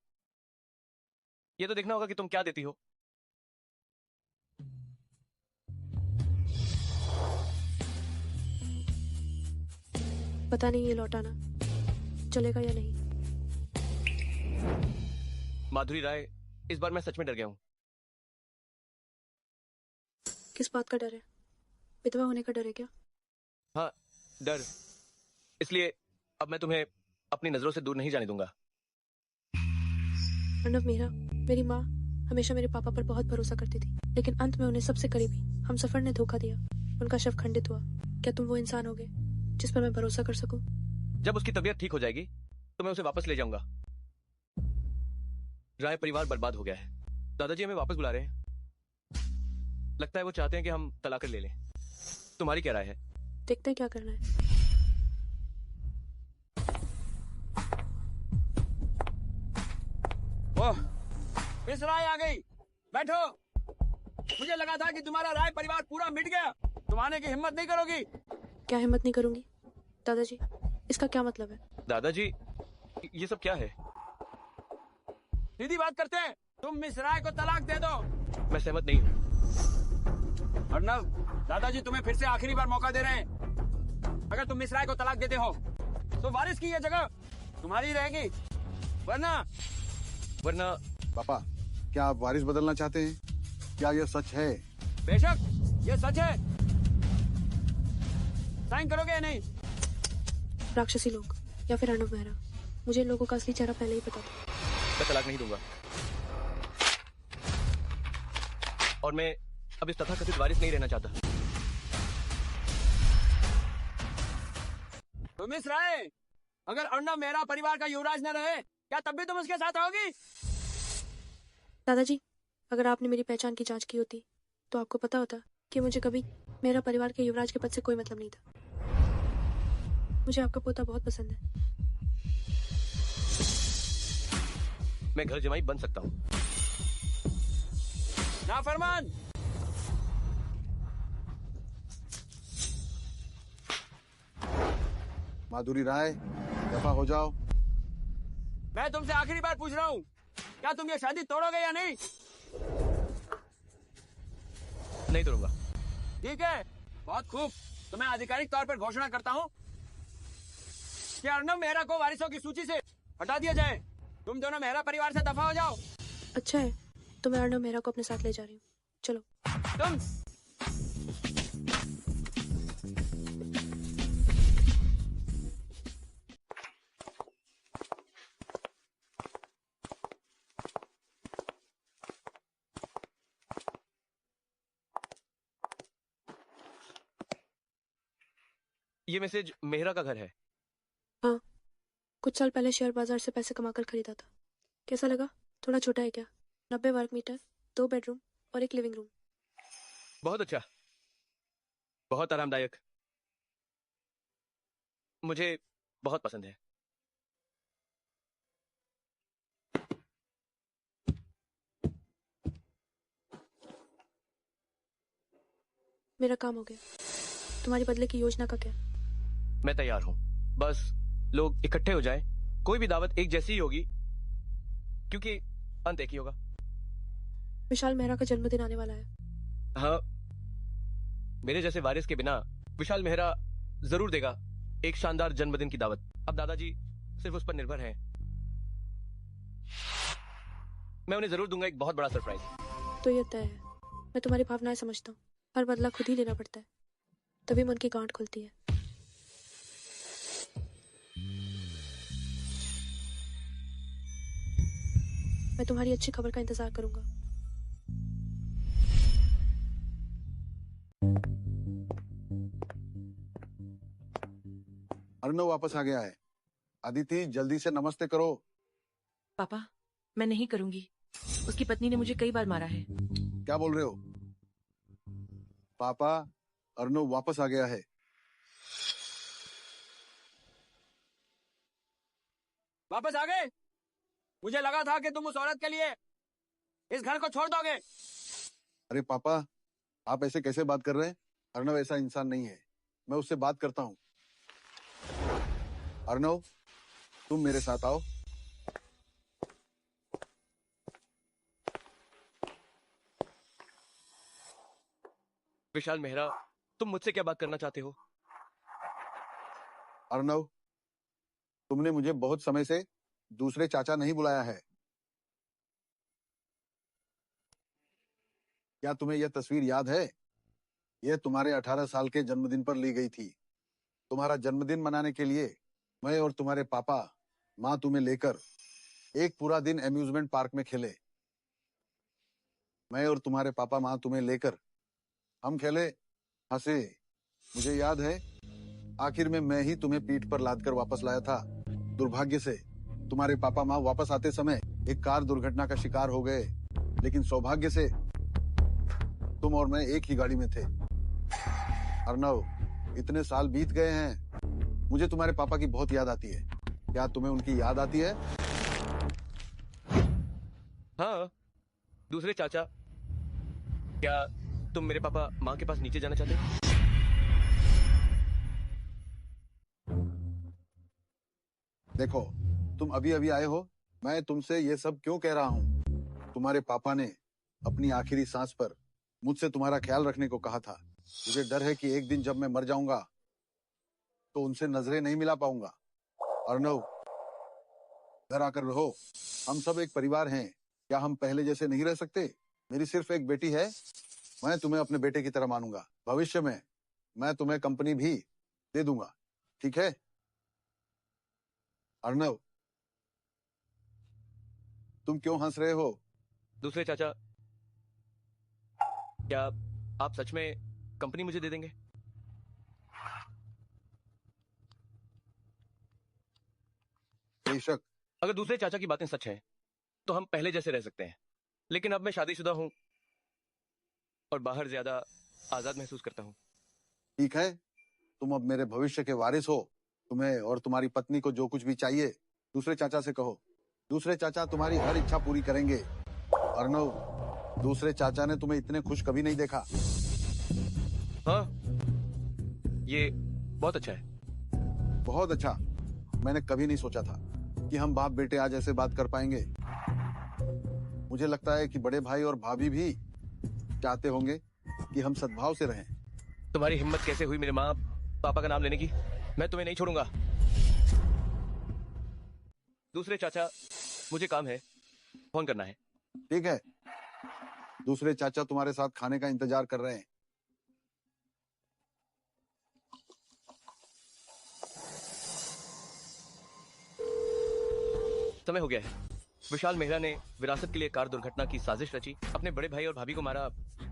ये तो देखना होगा कि तुम क्या देती हो। पता नहीं ये लौटाना चलेगा या नहीं। माधुरी राय, इस बार मैं सच में डर गया हूँ। किस बात का डर है? विधवा होने का डर है क्या? हाँ, डर। इसलिए अब मैं तुम्हें अपनी नजरों से दूर नहीं जाने दूंगा। अर्णव मेहरा, मेरी माँ हमेशा मेरे पापा पर बहुत भरोसा करती थी, लेकिन अंत में उन्हें सबसे करीबी हमसफर ने धोखा दिया। उनका शव खंडित हुआ। क्या तुम वो इंसान होगे जिस पर मैं भरोसा कर सकूं? जब उसकी तबीयत ठीक हो जाएगी तो मैं उसे वापस ले जाऊंगा। राय परिवार बर्बाद हो गया है। दादाजी हमें वापस बुला रहे हैं। लगता है वो चाहते हैं कि हम तलाक कर ले लें। तुम्हारी क्या राय है? देखते हैं क्या करना है। ओह, मिस राय आ गई। बैठो। मुझे लगा था कि तुम्हारा राय परिवार पूरा मिट गया। तुम आने की हिम्मत नहीं करोगी। क्या हिम्मत नहीं करूंगी? दादाजी, इसका क्या मतलब है? दादाजी, ये सब क्या है? सीधी बात करते हैं। तुम मिस राय को तलाक दे दो। मैं सहमत नहीं हूँ। अर्णव, दादाजी तुम्हें फिर से आखिरी बार मौका दे रहे हैं। अगर तुम मिस राय को तलाक देते हो तो वारिस की ये जगह तुम्हारी रहेगी, वरना पापा, क्या आप वारिस बदलना चाहते हैं? क्या यह सच है? बेशक, ये सच है। साइन करोगे या नहीं? राक्षसी लोग या फिर अर्णव मेहरा, मुझे इन लोगों का असली चेहरा पहले ही पता था। मैं तलाक नहीं दूंगा और मैं अब इस तथाकथित वारिस नहीं रहना चाहता। तो मिस राय, अगर अर्णव मेहरा परिवार का युवराज न रहे, क्या तब भी तुम उसके साथ रहोगी? दादाजी, अगर आपने मेरी पहचान की जांच की होती तो आपको पता होता कि मुझे कभी मेरा परिवार के युवराज के पद से कोई मतलब नहीं था। मुझे आपका पोता बहुत पसंद है। मैं घर जमाई बन सकता हूँ। नाफरमान! माधुरी राय, दफा हो जाओ। मैं तुमसे आखिरी बार पूछ रहा हूँ, क्या तुम ये शादी तोड़ोगे या नहीं? नहीं तोड़ूंगा। ठीक है, बहुत खूब। तो मैं आधिकारिक तौर पर घोषणा करता हूँ कि अर्णव मेहरा को वारिसों की सूची से हटा दिया जाए। तुम दोनों मेहरा परिवार से दफा हो जाओ। अच्छा है, तो मैं अर्णव मेहरा को अपने साथ ले जा रही हूँ। चलो। तुम ये मैसेज मेहरा का घर है। हाँ, कुछ साल पहले शेयर बाजार से पैसे कमाकर खरीदा था। कैसा लगा? थोड़ा छोटा है क्या? 90 वर्ग मीटर, 2 बेडरूम और 1 लिविंग रूम। बहुत अच्छा, बहुत आरामदायक। मुझे बहुत पसंद है। मेरा काम हो गया। तुम्हारी बदले की योजना का क्या? मैं तैयार हूँ। बस लोग इकट्ठे हो जाएं। कोई भी दावत एक जैसी ही होगी क्योंकि अंत एक ही होगा। विशाल मेहरा का जन्मदिन आने वाला है। हाँ, मेरे जैसे वारिस के बिना विशाल मेहरा जरूर देगा एक शानदार जन्मदिन की दावत। अब दादाजी सिर्फ उस पर निर्भर हैं। मैं उन्हें जरूर दूंगा एक बहुत बड़ा सरप्राइज। तो ये तय है। मैं तुम्हारी भावनाएं समझता हूँ। हर बदला खुद ही लेना पड़ता है, तभी मन की गांठ खुलती है। मैं तुम्हारी अच्छी खबर का इंतजार करूंगा। अर्णव वापस आ गया है। अदिति, जल्दी से नमस्ते करो। पापा, मैं नहीं करूंगी। उसकी पत्नी ने मुझे कई बार मारा है। क्या बोल रहे हो? पापा, अर्नव वापस आ गया है। वापस आ गए? मुझे लगा था कि तुम उस औरत के लिए इस घर को छोड़ दोगे। अरे पापा, आप ऐसे कैसे बात कर रहे हैं? अर्नव ऐसा इंसान नहीं है। मैं उससे बात करता हूँ। अर्नव, तुम मेरे साथ आओ। विशाल मेहरा, तुम मुझसे क्या बात करना चाहते हो? अर्नव, तुमने मुझे बहुत समय से दूसरे चाचा नहीं बुलाया है। क्या तुम्हें यह तस्वीर याद है? यह तुम्हारे 18 साल के जन्मदिन पर ली गई थी। तुम्हारा जन्मदिन मनाने के लिए मैं और तुम्हारे पापा माँ तुम्हें लेकर एक पूरा दिन एम्यूजमेंट पार्क में खेले। मैं और तुम्हारे पापा माँ तुम्हें लेकर हम खेले, हंसे। मुझे याद है, आखिर में मैं ही तुम्हें पीठ पर लादकर वापस लाया था। दुर्भाग्य से तुम्हारे पापा माँ वापस आते समय एक कार दुर्घटना का शिकार हो गए, लेकिन सौभाग्य से तुम और मैं एक ही गाड़ी में थे। अर्नव, इतने साल बीत गए हैं, मुझे तुम्हारे पापा की बहुत याद आती है। क्या तुम्हें उनकी याद आती है? हाँ, दूसरे चाचा। क्या तुम मेरे पापा माँ के पास नीचे जाना चाहते हो? देखो, तुम अभी अभी आए हो। मैं तुमसे ये सब क्यों कह रहा हूँ? तुम्हारे पापा ने अपनी आखिरी सांस पर मुझसे तुम्हारा ख्याल रखने को कहा था। मुझे डर है कि एक दिन जब मैं मर जाऊंगा तो उनसे नजरें नहीं मिला पाऊंगा। अर्नव, घर आकर रहो। हम सब एक परिवार हैं। क्या हम पहले जैसे नहीं रह सकते? मेरी सिर्फ एक बेटी है। मैं तुम्हें अपने बेटे की तरह मानूंगा। भविष्य में मैं तुम्हें कंपनी भी दे दूंगा, ठीक है? अर्नव, तुम क्यों हंस रहे हो? दूसरे चाचा, क्या आप सच में कंपनी मुझे दे देंगे? बेशक। अगर दूसरे चाचा की बातें सच हैं, तो हम पहले जैसे रह सकते हैं। लेकिन अब मैं शादीशुदा हूं और बाहर ज्यादा आजाद महसूस करता हूं। ठीक है, तुम अब मेरे भविष्य के वारिस हो। तुम्हें और तुम्हारी पत्नी को जो कुछ भी चाहिए दूसरे चाचा से कहो। दूसरे चाचा तुम्हारी हर इच्छा पूरी करेंगे। अर्नव, दूसरे चाचा ने तुम्हें इतने खुश कभी नहीं देखा। हाँ, ये बहुत अच्छा है। बहुत अच्छा। मैंने कभी नहीं सोचा था कि हम बाप बेटे आज ऐसे बात कर पाएंगे। मुझे लगता है कि बड़े भाई और भाभी भी चाहते होंगे कि हम सद्भाव से रहें। तुम्हारी हिम्मत कैसे हुई मेरे माँ पापा का नाम लेने की? मैं तुम्हें नहीं छोड़ूंगा। दूसरे चाचा, मुझे काम है, फोन करना है। ठीक है, दूसरे चाचा तुम्हारे साथ खाने का इंतजार कर रहे हैं। समय हो गया है। विशाल मेहरा ने विरासत के लिए कार दुर्घटना की साजिश रची, अपने बड़े भाई और भाभी को मारा।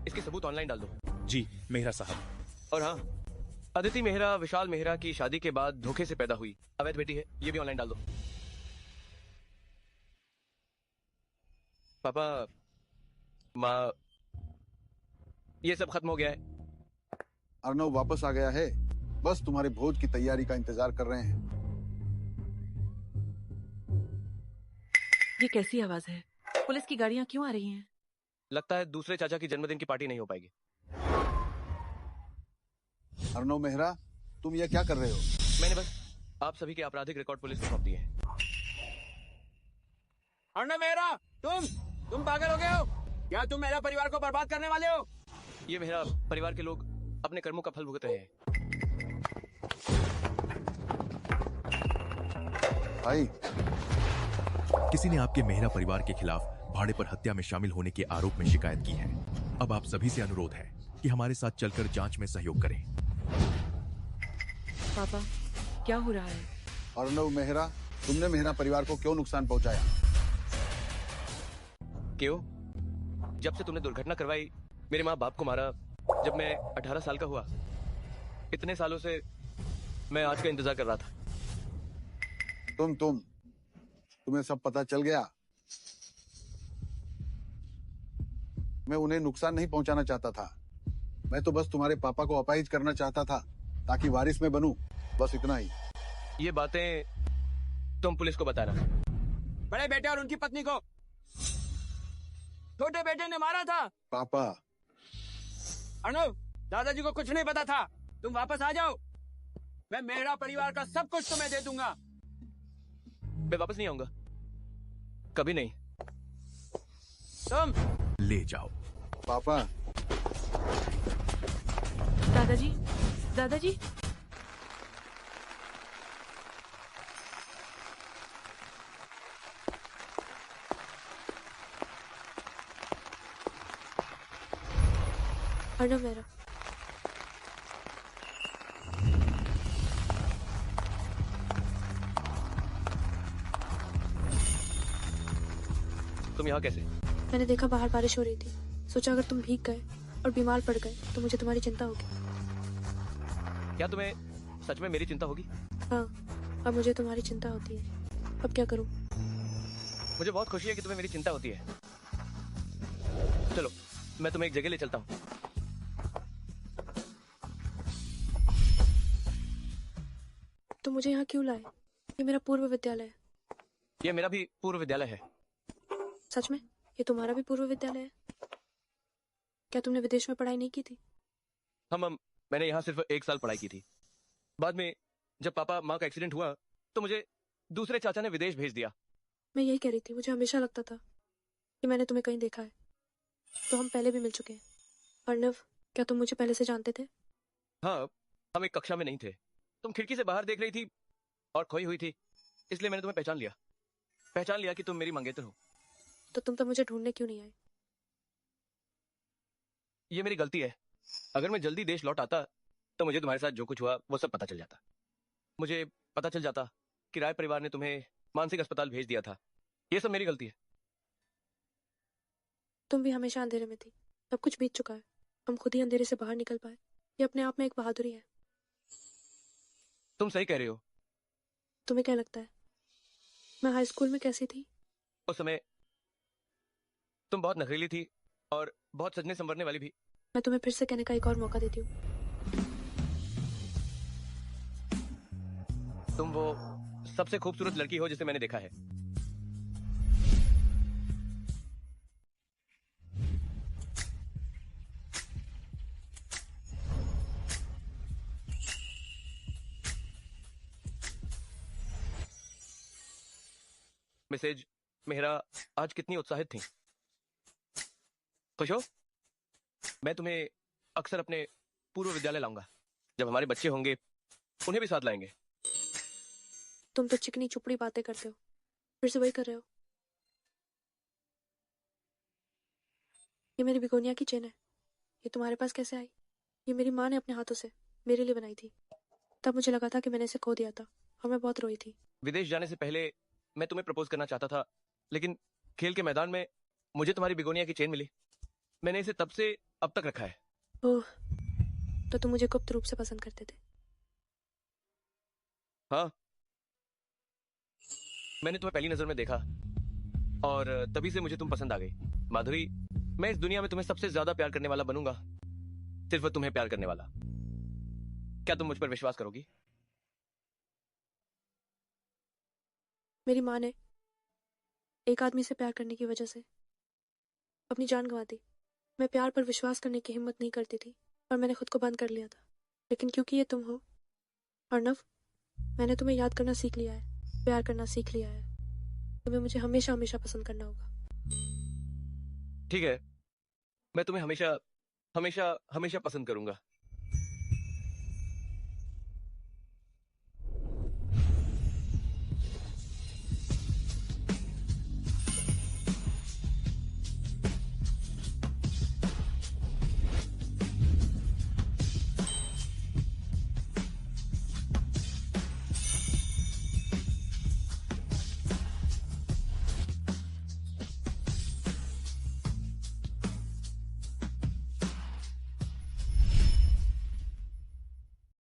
इसके सबूत ऑनलाइन डाल दो। जी मेहरा साहब। और हाँ, अदिति मेहरा विशाल मेहरा की शादी के बाद धोखे से पैदा हुई, अवैध बेटी है, ये भी ऑनलाइन डाल दो। पापा, माँ, ये सब खत्म हो गया है। अर्नव वापस आ गया है, बस तुम्हारे भोज की तैयारी का इंतजार कर रहे हैं। ये कैसी आवाज है? पुलिस की गाड़ियां क्यों आ रही हैं? लगता है दूसरे चाचा की जन्मदिन की पार्टी नहीं हो पाएगी। अर्नव मेहरा, तुम ये क्या कर रहे हो? मैंने बस आप सभी के आपराधिक रिकॉर्ड पुलिस को सौंप दिए हैं। अर्नव मेहरा, तुम पागल हो गए हो? क्या तुम मेरा परिवार को बर्बाद करने वाले हो? ये मेरा परिवार के लोग अपने कर्मों का फल भुगत रहे हैं। भाई, किसी ने आपके मेहरा परिवार के खिलाफ भाड़े पर हत्या में शामिल होने के आरोप में शिकायत की है। अब आप सभी से अनुरोध है कि हमारे साथ चलकर जांच में सहयोग करें। पापा, क्या हो रहा है? अर्नव मेहरा, तुमने मेहरा परिवार को क्यों नुकसान पहुंचाया? क्यों? जब से तुमने दुर्घटना करवाई, मेरे माँ बाप को मारा, जब मैं 18 साल का हुआ, इतने सालों से मैं आज का इंतजार कर रहा था। तुम्हें सब पता चल गया? मैं उन्हें नुकसान नहीं पहुंचाना चाहता था। मैं तो बस तुम्हारे पापा को अपाहिज करना चाहता था ताकि वारिस मैं बनूं, बस इतना ही। ये बातें तुम पुलिस को बताना। बड़े बेटे और उनकी पत्नी को छोटे बेटे ने मारा था। पापा। अर्णव, दादाजी को कुछ नहीं पता था। तुम वापस आ जाओ, मैं मेहरा परिवार का सब कुछ तुम्हें दे दूंगा। मैं वापस नहीं आऊंगा, कभी नहीं। तुम ले जाओ। पापा। दादाजी, दादाजी। अर्णव मेहरा। तुम यहाँ कैसे? मैंने देखा बाहर बारिश हो रही थी, सोचा अगर तुम भीग गए और बीमार पड़ गए तो मुझे तुम्हारी चिंता होगी। क्या तुम्हें सच में मेरी चिंता होगी? हाँ, अब मुझे तुम्हारी चिंता होती है। अब क्या करूं? मुझे बहुत खुशी है कि तुम्हें मेरी चिंता होती है। चलो, मैं तुम्हें एक जगह ले चलता हूँ। तो मुझे यहाँ क्यों लाए? ये मेरा पूर्व विद्यालय है। ये मेरा भी पूर्व विद्यालय है। सच में? ये तुम्हारा भी पूर्व विद्यालय है? क्या तुमने विदेश में पढ़ाई नहीं की थी? मैंने यहाँ सिर्फ 1 साल पढ़ाई की थी। बाद में जब पापा माँ का एक्सीडेंट हुआ तो मुझे दूसरे चाचा ने विदेश भेज दिया। मैं यही कह रही थी, मुझे हमेशा लगता था कि मैंने तुम्हें कहीं देखा है। तो हम पहले भी मिल चुके हैं। अर्णव, क्या तुम मुझे पहले से जानते थे? हाँ, हम एक कक्षा में नहीं थे। तुम खिड़की से बाहर देख रही थी और खोई हुई थी, इसलिए मैंने तुम्हें पहचान लिया कि तुम मेरी मंगेतर हो। तो तुम तो मुझे ढूंढने क्यों नहीं आए? ये मेरी गलती है। अगर मैं जल्दी देश लौट आता तो मुझे तुम्हारे साथ जो कुछ हुआ वो सब पता चल जाता। मुझे पता चल जाता कि राय परिवार ने तुम्हें मानसिक अस्पताल भेज दिया था। ये सब मेरी गलती है। तुम भी हमेशा अंधेरे में थी, सब कुछ बीत चुका है। हम खुद ही अंधेरे से बाहर निकल पाए, ये अपने आप में एक बहादुरी है। तुम सही कह रही हो। तुम्हें क्या लगता है मैं हाई स्कूल में कैसी थी? उस समय तुम बहुत नखरीली थी और बहुत सजने संवरने वाली भी। मैं तुम्हें फिर से कहने का एक और मौका देती हूँ। तुम वो सबसे खूबसूरत लड़की हो जिसे मैंने देखा है। मिसेज मेहरा आज कितनी उत्साहित थी। खुश हो? मैं तुम्हें अक्सर अपने पूर्व विद्यालय लाऊंगा। जब हमारे बच्चे होंगे उन्हें भी साथ लाएंगे। तुम तो चिकनी चुपड़ी बातें करते हो, फिर से वही कर रहे हो। ये मेरी बिगोनिया की चेन है। ये तुम्हारे पास कैसे आई? ये मेरी माँ ने अपने हाथों से मेरे लिए बनाई थी। तब मुझे लगा था कि मैंने इसे खो दिया था और मैं बहुत रोई थी। विदेश जाने से पहले मैं तुम्हें प्रपोज करना चाहता था, लेकिन खेल के मैदान में मुझे तुम्हारी बिगोनिया की चेन मिली। मैंने इसे तब से अब तक रखा है। ओह, तो तुम मुझे गुप्त रूप से पसंद करते थे? हाँ, मैंने तुम्हें पहली नजर में देखा और तभी से मुझे तुम पसंद आ गई। माधुरी, मैं इस दुनिया में तुम्हें सबसे ज्यादा प्यार करने वाला बनूंगा, सिर्फ तुम्हें प्यार करने वाला। क्या तुम मुझ पर विश्वास करोगी? मेरी माँ ने एक आदमी से प्यार करने की वजह से अपनी जान गंवा दी। मैं प्यार पर विश्वास करने की हिम्मत नहीं करती थी और मैंने खुद को बंद कर लिया था। लेकिन क्योंकि ये तुम हो अर्णव, मैंने तुम्हें याद करना सीख लिया है, प्यार करना सीख लिया है। तुम्हें मुझे हमेशा हमेशा पसंद करना होगा। ठीक है, मैं तुम्हें हमेशा हमेशा हमेशा पसंद करूंगा।